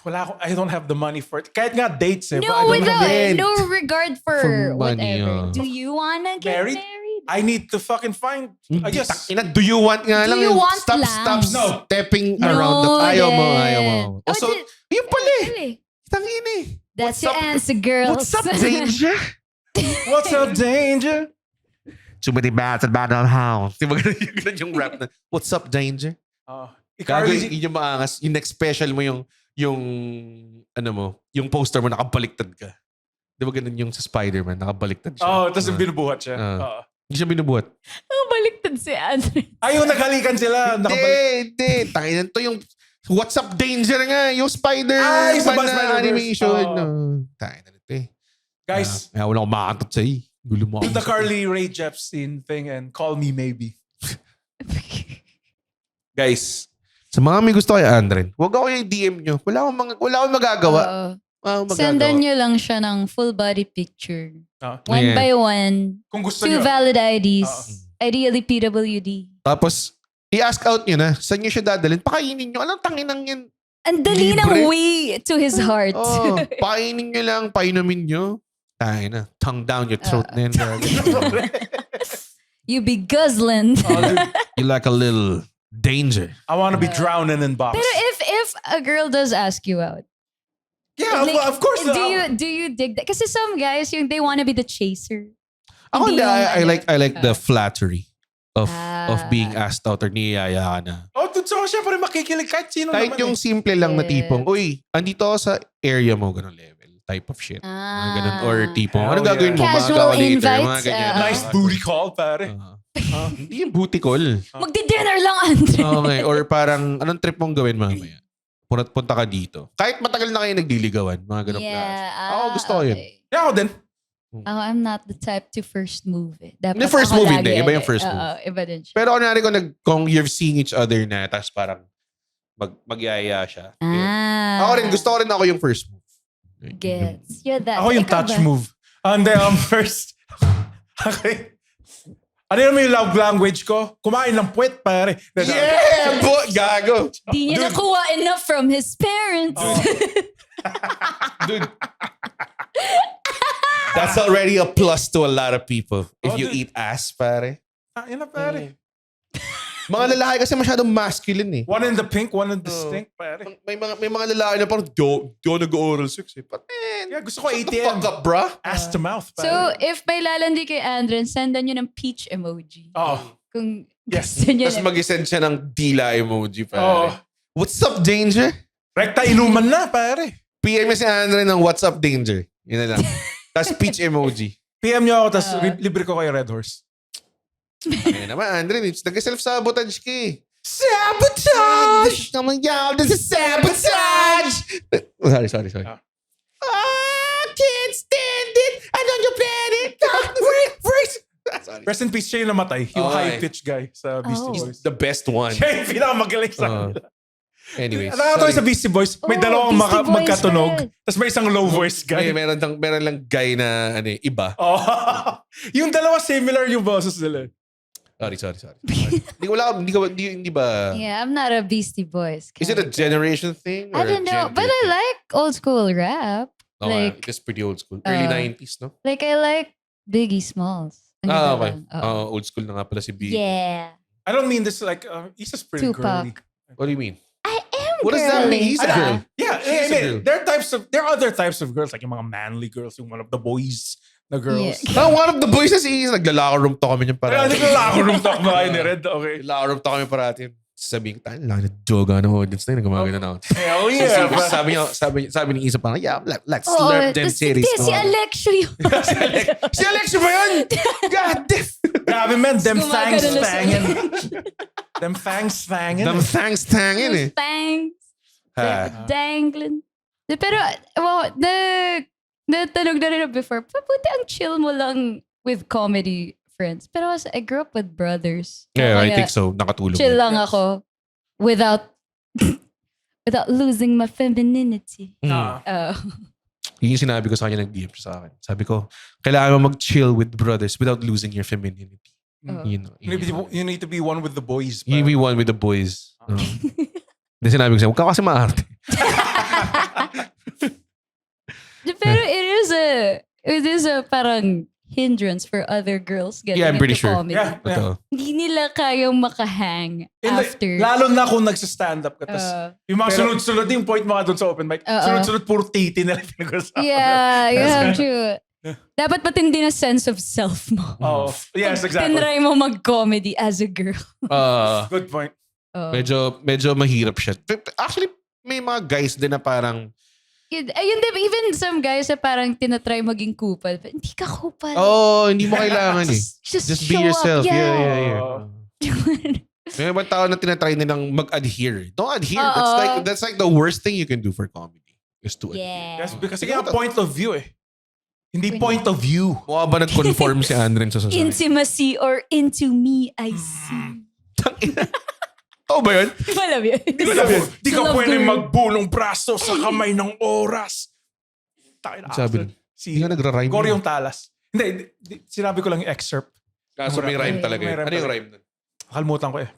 wala ako, I don't have the money for it. Kahit nga dates eh. but I No, don't without have it. no regard for money, whatever. Do you wanna get Married? married? I need to fucking find, I guess. Do you want nga Do lang? you want stop lang? No. stepping No, around the... Ayaw mo. Oh, So, di- yun pala eh. Really? Tangin eh. That's What's your up? answer, girls. What's up, danger? What's up, danger? Too many bats and bad on house. Di ba ganun yung rap na, what's up, danger? Icarly, Yun yung maangas. Yung next special mo yung ano mo, yung poster mo nakabaliktad ka. Di ba ganun yung sa Spider-Man, nakabaliktad siya. Tapos binubuhat siya. Hindi siya binubuhat. Baliktad si Andre. Yung naghalikan sila. Hindi. Tanginan to yung What's Up Danger nga. Yung Spider-Man sa na Spider-Verse. animation. Tanginan ito eh. Guys, wala akong makakantot sa'yo. Gulo mo do the Carly Rae Jepsen thing and call me maybe. Guys, sa mga may gusto kay Andren, huwag ako yung DM nyo. Wala akong magagawa. Sendan nyo lang siya ng full body picture. One Yeah. by one. Kung gusto 2 nyo. valid IDs. Ideally PWD. Tapos, i-ask out nyo na. Saan nyo siya dadalhin? Pakainin nyo. Alam, tanginang yan. Ang dali ng Libre. way to his heart. Pakainin nyo lang. Painumin nyo. Tayo na. Tongue down your throat na yan. You be guzzling. You like a little danger. I want to be drowning in box. Pero if a girl does ask you out, Yeah, like, of course. do you dig that? Kasi some guys, they want to be the chaser. Ako Hindi hindi. I yung like the flattery of Ah. being asked out or niyaya ka na. So syempre makikilig kahit sino Kahit naman. yung simple lang na Yes. tipong, uy, andito ako sa area mo, ganun level. Type of shit. Mga ganun. Or tipong, Hell ano gagawin mo? Casual Maaga ka later, invites, mga ganyan. Nice booty call, pare. Hindi yung booty call. Magdi-dinner lang, Andre. Okay. Or parang, anong trip mong gawin mamaya? Punta ka dito. Kahit matagal na kayo nagliligawan, mga ganun klase. Ako gusto ko yun. okay. Yeah, ako din. I'm not the type to first move eh. Dapat Yung first ako move, lagi, hindi. Iba yung first move. Iba din siya. Pero kunwari kung you're seeing each other na, tapos parang magyaya siya. Ako rin, gusto ko rin ako yung first move. Gets. You're that. Ako yung Ikaw touch ba? move. And then first. Okay. Ano naman yung love language ko? Kumain ng puwet, pare. Yeah! Gago! Di niya nakuha enough from his parents. Dude. That's already a plus to a lot of people. If you dude. eat ass, pare. Yan na, pare. Mga lalaki kasi masyadong masculine eh. One in the pink, one in the stink, pare. May mga lalaki na parang di ako nag-oral sex eh. But man, Yeah, gusto ko shut the ATM. fuck up, bruh. Ass to mouth, pare. So, if may lalandi kay Andren, sendan nyo ng peach emoji. Kung Yes. gusto nyo Tapos na. mag-send siya ng dila emoji, Oo. pare. What's up, danger? Rekta inuman na, pare. PM niya si Andre ng what's up, danger. Yun na lang. Tapos peach emoji. PM nyo ako, tapos libre ko kayo Red Horse. Ayun naman, Andre, nag-self-sabotage ka eh. Sabotage! Come on, y'all, this is sabotage! Sorry. Can't stand it! I know you plan it! Freeze! Sorry. Rest in peace, siya yung namatay. Yung Okay. high-pitch guy sa Beastie Oh. Boys. The best one. Siya yung pinakamagaling sa kanila. Anyways. Nakakatawa sa Beastie Boys, may Oh, dalawang Beastie Boys magkatunog, red. tapos may isang low voice guy. Meron lang guy na iba. Oh. Yung dalawa similar yung boses nila. Sorry. Hindi ba? Yeah, I'm not a Beastie Boys. Is it a generation thing? I or don't know, gender but I thing? like old school rap. Oh, like- it is pretty old school. Early 90s, no? Like I like Biggie Smalls. Ang ganda Okay. lang. Oo. Old school na nga pala si B. Yeah. I don't mean this like, he's just pretty Tupac. girly. What do you mean? I am What does that mean? girly. He's a girl. Yeah, She's I a mean, girl. there are other types of girls, like yung mga manly girls, yung one of the boys na girls. Yeah. One of the boys na si naglalako room to kami niyan Kaya parati. hindi ko lang ako room talk na kayo ni Red. Okay. Naglalako room to kami parati. Sabihin ko, tayo lang na joga ng audience na yun. Gumagana na ako. Hell yeah. Sabi ni Isa parang, yeah, let's Oo, slurp them tas titties. hindi, si Alexio yun. Si Alexio ba yun? God damn. Grabe man, them Gumagano fangs na siya. fangin. Them fangs fangin. Them thanks tangin eh. Thanks. Ha. Dangling. Pero, natanong na rin before, pabuti ang chill mo lang with comedy friends. Pero I grew up with brothers. Yeah, I Kaya think so. Nakatulong. chill yun. lang ako without losing my femininity. Yun yung sinabi ko sa kanya, nag-DM siya sa akin. Sabi ko, kailangan mo mag-chill with brothers without losing your femininity. You need to be one with the boys. You be one with the boys. Then sinabi ko sa'yo, huwag ka kasi maarte. Pero it is a parang hindrance for other girls getting Yeah, I'm pretty into sure. comedy. Yeah. Totoo. Hindi nila kayang makahang after. Lalo na kung nagsa-stand up ka. Tas, yung mga Pero- sunod-sunod, yung point mga doon sa open mic, sunod-sunod puro titi na lang pinag-usapan. Yeah, you have to. Dapat matindi na sense of self mo. Oh, yes, exactly. Tinry mo mag-comedy as a girl. Good point. Oh. Medyo mahirap siya. Actually, may mga guys din na parang, Ayun din, even some guys na parang tinatry maging kupal. But hindi ka kupal. hindi mo kailangan eh. Just Be show yourself. up. Yeah. May ibang tao na tinatry nilang mag-adhere. Don't adhere. That's like the worst thing you can do for comedy. Is to adhere. Yeah. Yes, because yung point of view eh. Hindi point of view. Mukha ba nag-conform si Andren sa society? Intimacy or into me, I see. Oo ba yun? Alam yun. Di ka Love pwede to- magbunong braso sa kamay ng oras. Sabi nun? Si Hindi ka nagra-rhyme. Goryong Talas. Hindi, sinabi ko lang yung excerpt. Kaso may rhyme talaga May yun. rhyme Ano yung talaga. rhyme nun? Nakalimutan ko eh.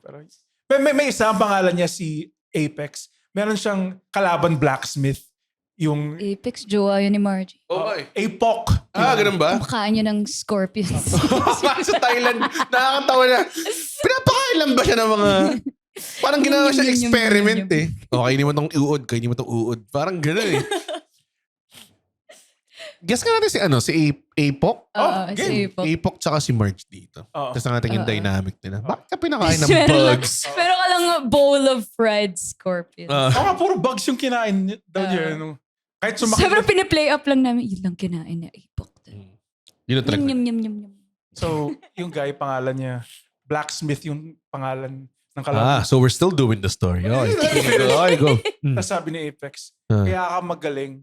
Pero, may isa ang pangalan niya si Apex. Meron siyang kalaban blacksmith. Yung Apex, jowa yun ni Margie. Oh my. Apok. Ganun ba? Mukha niya ng scorpions. Sa Thailand, nakakatawa na. Pinapakain lang ba siya ng mga... Parang ginawa siya experiment eh. Okay, hindi mo itong uod. Kaya hindi mo itong uod. Parang gano'n eh. Guess nga natin si Apok? Si Apex. Apok tsaka si Marge dito. Oo. Tapos natin yung dynamic nila. Bakit ka pinakain ng Meron lang- bugs? Pero ka lang bowl of fried scorpions. Puro bugs yung kinain daw niya. Kahit sumakit. Sobrang piniplay up lang namin, yun lang kinain na Apex. Yun ang track. Yum, yum, yum, yum. So, yung guy, pangalan niya, Blacksmith yung pangalan ng kalaban. So we're still doing the story. Okay, go. Tapos sabi ni Apex, kaya ka magaling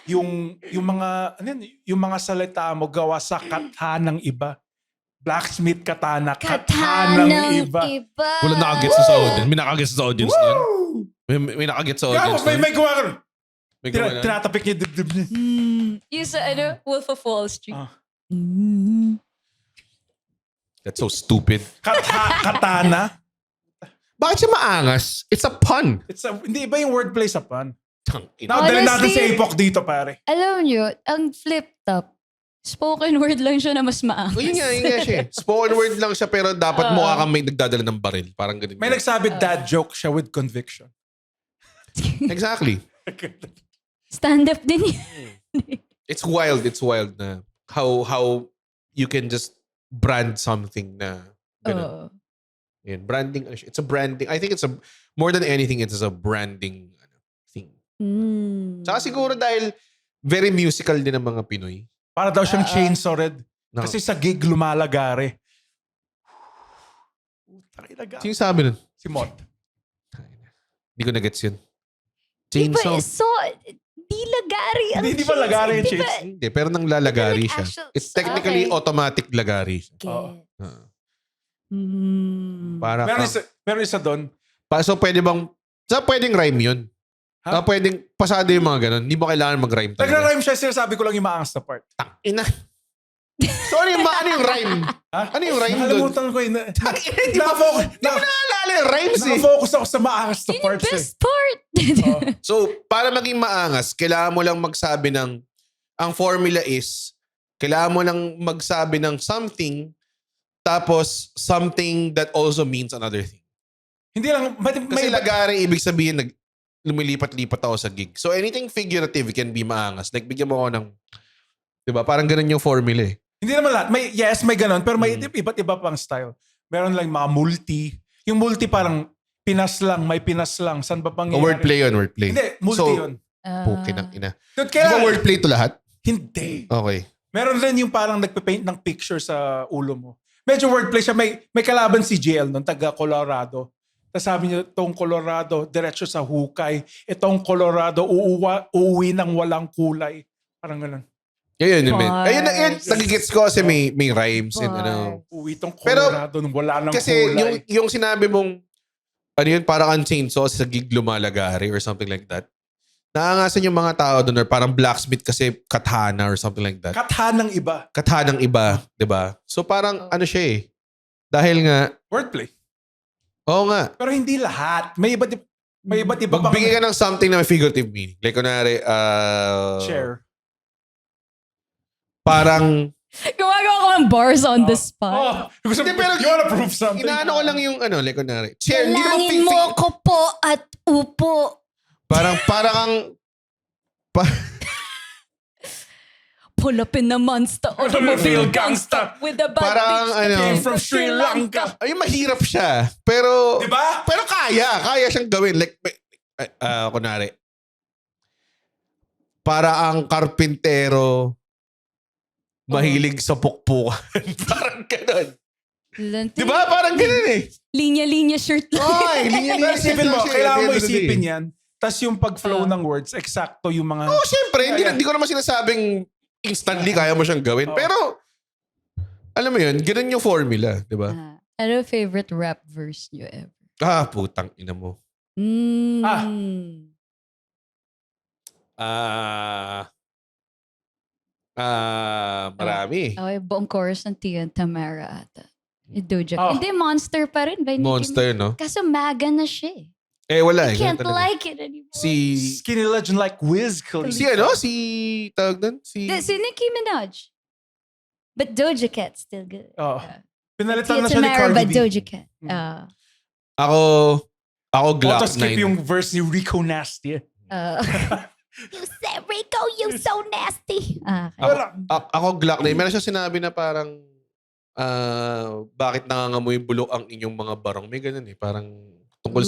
yung mga yung mga salita mo gawa sa katana ng iba. Blacksmith katana ng iba. Wala nakagets sa audience. May nakagets sa audience nun. May nakagets sa audience nun. May gawa ka rin. May gawa na. Tinatapik niya dibdib niya. Yung sa Wolf of Wall Street. That's so stupid. Katana. Bakit siya maangas? It's a pun. Hindi iba yung wordplay sa pan. Honestly, Nakadali natin si Apok dito, pare. Alam nyo, ang flip top, spoken word lang siya na mas maangas. yun nga siya. Spoken word lang siya pero dapat mukha kang may nagdadala ng baril. Parang ganun. May nagsabi dad joke siya with conviction. Exactly. Stand-up din yan. It's wild na how you can just brand something na ganun. Yan, branding. It's a branding. I think it's more than anything, it's a branding thing. Saka siguro dahil very musical din ang mga Pinoy. Para daw siyang Chainsaw Red. No. Kasi sa gig lumalagare. Sino sabi nun? Si Mott. Hindi ko na-gets yun. Diba, Chainsaw. di lagari ang Hindi ba lagari yung Diba? chainsaw? Hindi, pero nang lalagari Like siya. actual- It's technically okay. automatic lagari siya. Oo. Para Meron isa doon. so pwede bang, pwedeng rhyme yun? Ha? Pwedeng pasado yung mga ganun. Hindi mo kailangan mag-rhyme talaga. Nagra-rhyme siya, sinasabi ko lang yung maangas na part. Ina. Sorry, ano yung rhyme? Ha? Ano yung rhyme doon? Nakalimutan ko yun. Hindi mo naalala yung rhymes eh. Naka-focus ako sa maangas na Yun yung parts eh. best part. So, para maging maangas, kailangan mo lang magsabi ng, ang formula is, kailangan mo lang magsabi ng something, tapos something that also means another thing. Hindi lang, Kasi lagari, ibig sabihin, lumilipat-lipat ako sa gig. So, anything figurative can be maangas. Like, bigyan mo ako ng, di ba? Parang ganun yung formula eh. Hindi naman lahat. May ganun, pero may iba't iba pang style. Meron lang mga multi. Yung multi parang pinas lang, may pinas lang. Saan ba pang Wordplay yun, wordplay. Hindi, multi So, yun. Pukin ng ina. Dude, Di ba kailangan, wordplay to lahat? hindi. Okay. Meron rin yung parang nagpe-paint ng picture sa ulo mo. Medyo wordplay siya. May kalaban si JL nun, taga Colorado. Tapos sabi niya, itong Colorado, diretso sa hukay. Itong Colorado, uuwi ng walang kulay. Parang ganun. Yun. Ayun, Bars. nagigits ko kasi may rhymes and ano. Uuwi itong Pero, Colorado nung wala ng Kasi kulay. yung sinabi mong, ano yun, parang ang chainsaw sa gig lumalagari or something like that. Naangasan yung mga tao doon or parang blacksmith kasi katana or something like that. Kathanang iba. Kathanang iba, di ba? So parang ano siya eh. Dahil nga, Wordplay. oo nga, Pero hindi lahat. May iba't iba pang magbigay ka ng something na may figurative meaning. Like kunwari, share. parang, Gumagawa ko ng bars on the spot. Oh, gusto Hindi, pero- you wanna prove something? inaano ko lang yung ano, like kunwari, chair, hindi naman Kailangan mo ko po at upo. parang kang, Pull up in the monster automobile gangster with a bad Parang, bitch that ano, came from Sri Lanka. ay mahirap siya. Pero, Diba? pero kaya siyang gawin. Like, kunwari, para ang karpintero mahilig sa pukpukan. Parang ganun. Di ba? Parang ganun eh. Linya-linya shirt lang. Oy, linya-linya Pero isipin mo, siya, kailangan mo at the end of the day. isipin yan. Tapos yung pag-flow ng words, eksakto yung mga... Oo, syempre. Ayan. Hindi ko naman sinasabing instantly kaya mo siyang gawin. Oo. Pero, alam mo yun, ganun yung formula. Di ba? Ano favorite rap verse nyo ever? Putang ina mo. Marami. Okay, buong chorus ng Tia Tamara ata. Yung Doja. Oh. Hindi, Monster pa rin. By Nicki Monster, Minaj. no? Kaso maga na siya eh. Wala I eh. can't Ganun talaga. like it anymore. Skinny legend like Wiz Khalifa. Tawag doon? Si Nicki Minaj. But Doja Cat's still good. Oo. Pinalitan Tia na siya ni Tamara, Cardi but B. Doja Cat. Ako Glock Auto skip 9. yung verse ni Rico Nasty. You said, Rico, you so nasty. Wala. Ako Glock 9. Meron siya sinabi na parang bakit nangangamoy bulok ang inyong mga barong. May ganun eh. Parang tungkol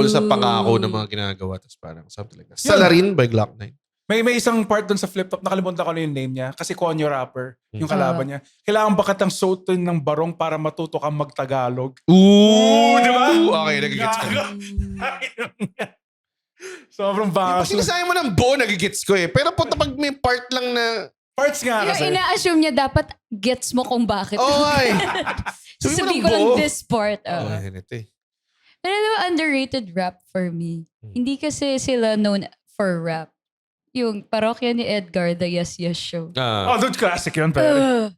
sa pangako ng mga ginagawa. Tapos parang something like that. Salarin by Glock 9. May isang part dun sa flip top, nakalimutan ko na yung name niya. Kasi Konyo rapper, yung kalaban niya. Kailangan ba katang suotin ng barong para matuto kang mag-Tagalog? Ooh! Di ba? Okay, nagigits ko. Sobrang Pag bangas. sinasabi mo ng buo, nagigits ko eh. Pero punta pag may part lang na... Parts nga Yung kasi. ina-assume niya dapat gets mo kung bakit. Oh, ay! Sabi ko lang this part. Oh, ito eh. Pero alam mo, underrated rap for me. Hindi kasi sila known for rap. Yung parokya ni Edgar, the Yes Yes Show. Oh, dude, classic yun. Pero.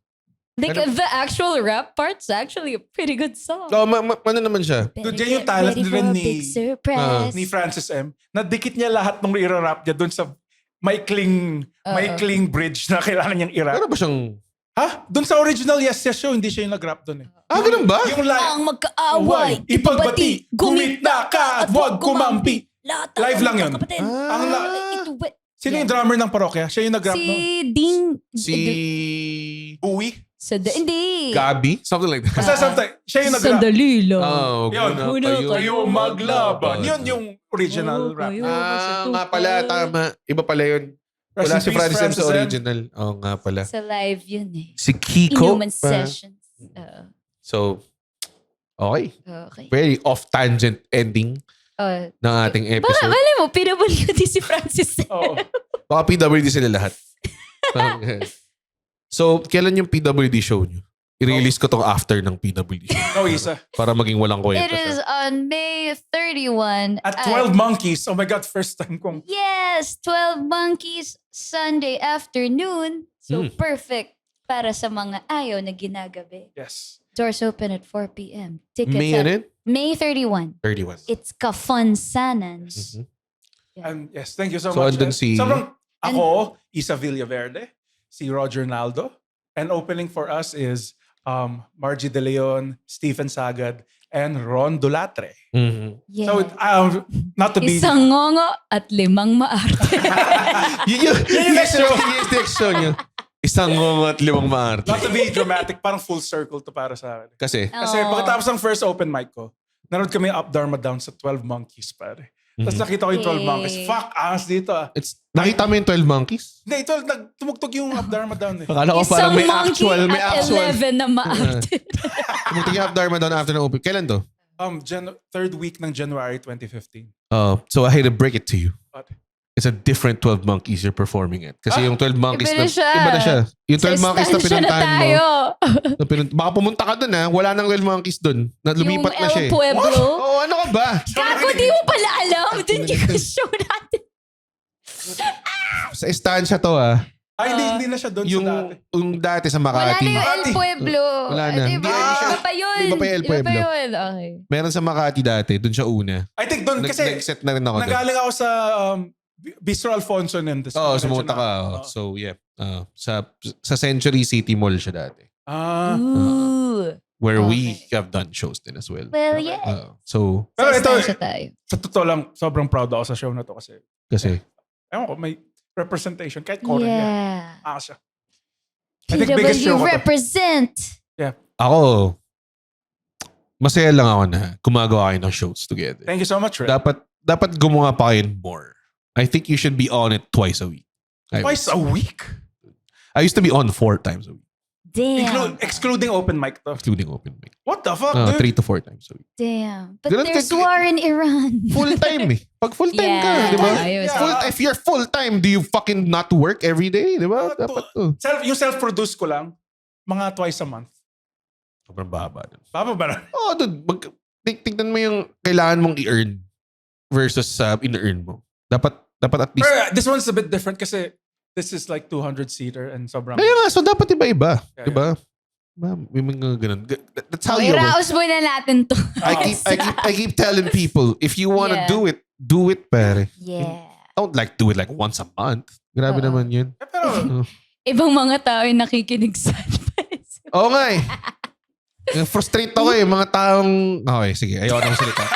Like, the actual rap part's actually a pretty good song. Oh, ano naman siya? Dude, yan yung talent din surprise. ni Francis M. Nadikit niya lahat ng i-rap niya dun sa maikling bridge na kailangan niyang i-rap. Ano ba siyang... Ha? Dun sa original Yes Yes Show, hindi siya yung nag-rap dun eh. Ganun ba? Yung line, Ang magkaaway, ipagbati, gumita ka at huwag kumampi. Live lang yun. Sino yung drummer ng parokya? Siya yung nag-rap no? Si Ding. Si... Uwi? Hindi. Gabi? Something like that. Kasi sometimes, siya yung nag-rap. Sandali lang. Oh, Yun, kayo maglaban. Yun yung original rap. Nga pala, tama. Iba pala yun. Wala si Francis M sa original. Oo nga pala. Sa live yun eh. Si Kiko. Inuman sessions. So, okay. Okay. Very off-tangent ending ng ating Baka, episode. alam mo, PWD si Francis. Oo. Baka PWD sila lahat. So, kailan yung PWD show nyo? I-release ko tong after ng PWD show. No, isa. Para maging walang kwento. It is on May 31. At 12 Monkeys. Oh my God, first time kong... Yes, 12 Monkeys, Sunday afternoon. So, perfect para sa mga ayaw na ginagabi. Yes. Doors open at 4 p.m. Tickets May at ano yun? May 31. 31. It's Kafunsanan. Mhm. And yes, thank you so So, much. andun si- Sobrang, ako, Isa Villaverde, si Roger Naldo. And opening for us is Margie De Leon, Stephen Sagad, and Ron Dulatre. Mhm. Yeah. So, not to be... Isang ngongo at 5 maarte. Yun yung next show. Yun yung next show nyo. Isang ngongo at 5 maarte. Not to be dramatic, parang full circle to para sa akin. Kasi, Kasi Oh. pagkatapos ng first open mic ko, nanood kami Up Dharma Down sa 12 Monkeys, pare. Tapos nakita ko yung 12 Monkeys. Fuck, angas dito ah. nakita mo yung 12 Monkeys? Hindi, ito, tumugtog yung Up Dharma Down eh. Akala ko parang may actual. May at actual. 11 na maarte. Tumugtog yung Up Dharma down after ng open. Kailan to? Third week ng January 2015. So I hate to break it to you. What? It's a different 12 Monkeys you're performing it. Kasi yung 12 Monkeys Iba na siya. Iba na siya. Yung 12 Sa Monkeys na estansya na pinuntahan tayo. mo. Baka pumunta ka dun ha. Wala nang 12 Monkeys dun. Lumipat na siya eh. Yung El Pueblo. Oh, ano ka ba? Gago, di mo pala alam. Dun yung show natin. Sa estansya to ah. Hindi na siya doon Yung, sa dati. yung dati sa Wala Makati. na yung El Pueblo. Wala na. Diba? Hindi, Iba pa yun. Iba pa yung El Pueblo. Iba pa yun. Okay. Meron sa Makati dati. Dun siya una. I think doon kasi Nag-set na rin ako dun. nagaling ako sa Bistro Alfonso nun. Oo, sumunta ka. Oh. So, yeah. Sa Century City Mall siya dati. Ooh. Where we Okay. have done shows din as well. Well, yeah. So, Pero Sa ito, estansya tayo. sa totoo lang, sobrang proud ako sa show na to kasi, kasi, ewan ko, may representation. Kahit Conan niya. Yeah. Siya. I think biggest show ko PW to. represent. ako, masaya lang ako na gumagawa kayo ng shows together. Thank you so much, Red. Dapat dapat gumawa pa kayo more. I think you should be on it twice a week. Twice a week? I used to be on 4 times a week. Damn. Excluding open mic to. Including open mic. What the fuck, dude? 3 to 4 times a week. Damn. But Ganun there's ka- war in Iran. Full time eh. Pag full time ka, Yeah. di ba? Yeah. If you're full time, do you fucking not work every day? Di ba? Dapat to. Yung self-produce ko lang, mga twice a month. Sobrang baba. Baba ba na? Oh, dude. Tignan mo yung kailangan mong i-earn versus in-earn mo. Dapat at least. Pero this one's a bit different kasi this is like 200-seater and sobrang... Kaya nga, so dapat iba-iba. Yeah, Di ba? May mga ganun. That's how Oh, you... iraos muna natin to. I keep telling people, if you wanna Yeah. do it, pare. Yeah. Don't like do it like once a month. Grabe Oo. naman yun. Pero, Ibang mga tao yung nakikinig sa advice. Oo nga eh. Frustrate ako eh. Mga taong... Okay, sige. Ayaw na salita.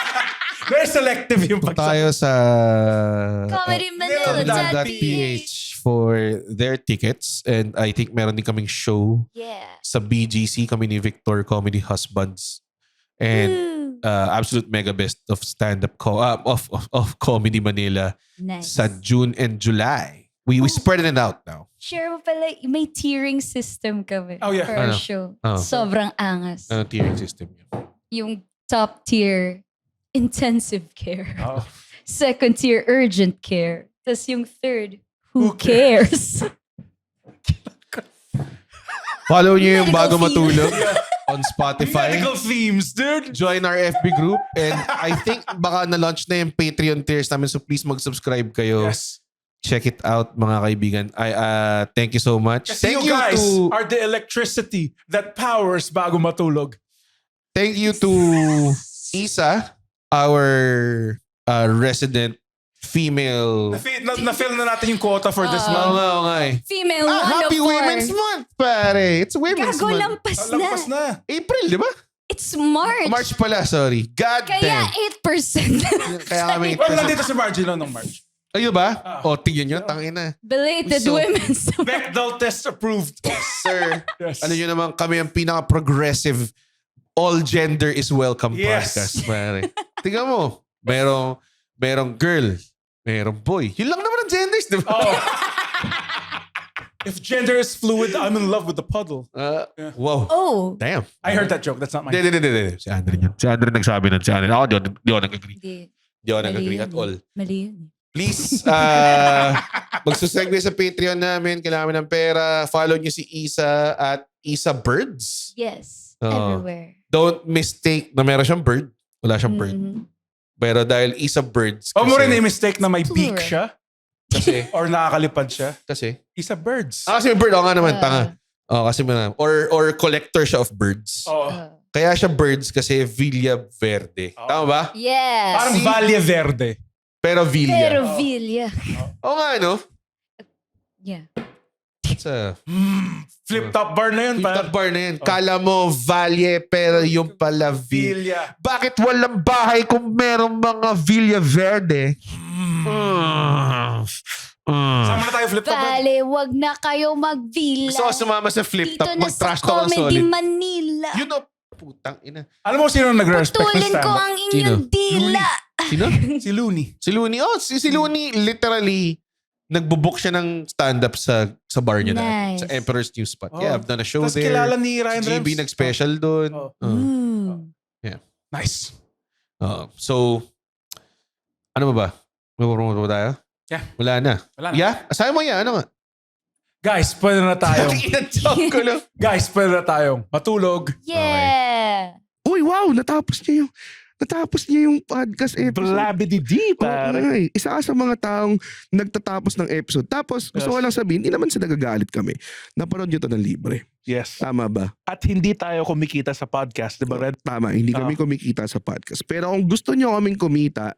very selective yung Punta tayo sa Comedy.ph for their tickets. And I think meron din kaming show Yeah. sa BGC, kami ni Victor Comedy Husbands. And absolute mega best of stand-up of Comedy Manila Nice. sa June and July. We spread it out now. Share mo pala, may tiering system kami Oh, yeah. for our Ano? show. Oh. Sobrang angas. Ano tiering system yun? Yung top tier, intensive care. oh. Second tier, urgent care. Tapos yung third, who cares? Follow nyo yung Medical Bago theme. Matulog on Spotify. Medical themes, dude. Join our FB group. And I think baka na-launch na yung Patreon tiers namin. So please mag-subscribe kayo. Yes. Check it out, mga kaibigan. Thank you so much. Kasi Thank you you guys to are the electricity that powers Bago Matulog. thank you to Isa, our resident female. Na-fill na natin yung quota for this Oo month. nga, oo nga eh. Female Happy 104. Women's Month, pare. It's Women's Gago, Month. lampas na. Lampas na. April, di ba? It's March. March pala, sorry. God Kaya damn. 8%. Kaya kami Well, nandito si Margie noon ng March. Ayun ba? O, tingnan nyo. Tangina. Belated So- Women's Month. Bechdel test approved. Sir, Yes. alam nyo naman, kami ang pinaka-progressive all gender is welcome Yes. podcast, pare. Tingnan mo. Merong girl. Merong boy. Yun lang naman ang genders, di ba? Oh. If gender is fluid, I'm in love with the puddle. Wow. Oh. Damn. I heard that joke. That's not mine. Hindi. Si Andre yun. Si Andre nagsabi nun. Si Andre. Ako, di ako nag-agree. Hindi. Di ako Mali nag-agree yun at all. Mali yun. Please, magsusegue sa Patreon namin. Kailangan ng pera. Follow nyo si Isa at Isa Birds. Yes. Oo. Everywhere. Don't mistake na meron siyang bird. Wala siyang bird. Mhm. Pero dahil Isa Birds. Huwag mo rin kasi- i-mistake na may beak Plural. siya Kasi, or nakakalipad siya. kasi. Isa birds. Kasi may bird. Oo nga naman, tanga. Kasi or collector siya of birds. Oh. Kaya siya birds kasi Villa Verde. Oh. Tama ba? Yes. Parang Valle Verde. Pero Villa. Pero Villa. Oo nga, no? Yeah. It's a Flip top bar na yun. top bar na yan. Kala mo Valle, pero yung pala Villa. Villa. Bakit walang bahay kung merong mga Villa Verde? Sama na tayo flip top bar. Bale, wag na kayo mag-villa. Gusto ko sumama sa flip top, Dito na sa mag-trash talk ng Comedy solid. Manila. Yun o, putang ina. Alam mo sino nagre-respect ng Tulin ko stand-up? ang inyong dila. Sino? Si Looney. Si Looney. Oh, si Looney literally nagbo-book siya ng stand-up sa bar niya na. Nice. Sa Emperor's New Spot. Oh. Yeah, I've done a show Tapos there. kilala ni Ryan Si JB Rems. nag-special doon. Oh. Nice. So, ano ba? May promote ba tayo? Yeah. Wala na. Wala na. Yeah? Asabi mo yan. Ano nga? Guys, pwede na tayong Joke ko lang. guys, pwede na tayong matulog. Yeah. Uy, wow! Natapos niya yung podcast episode. Blabidi-di, Ay, isa ka sa mga taong nagtatapos ng episode. Tapos, gusto ko lang sabihin, hindi naman sa nagagalit kami. Napanood nyo to ng libre. Yes. Tama ba? At hindi tayo kumikita sa podcast, di ba, Red? Tama, hindi kami kumikita sa podcast. Pero kung gusto nyo kaming kumita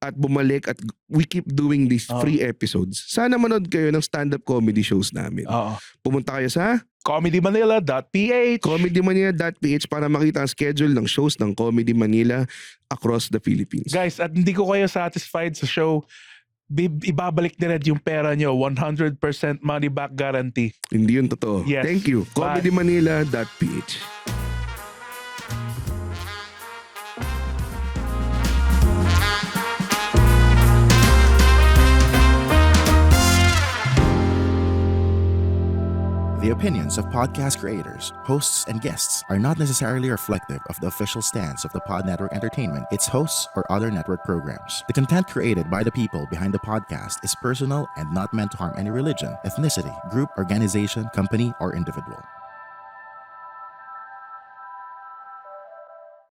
at bumalik at we keep doing these free episodes, sana manood kayo ng stand-up comedy shows namin. Oo. Pumunta kayo sa comedymanila.ph comedymanila.ph para makita ang schedule ng shows ng Comedy Manila across the Philippines. Guys, at hindi ko kayo satisfied sa show, ibabalik ni Red yung pera nyo. 100% money back guarantee. Hindi yun totoo. Yes. Thank you. Bye. comedymanila.ph opinions of podcast creators, hosts, and guests are not necessarily reflective of the official stance of the Pod Network Entertainment, its hosts, or other network programs. The content created by the people behind the podcast is personal and not meant to harm any religion, ethnicity, group, organization, company, or individual.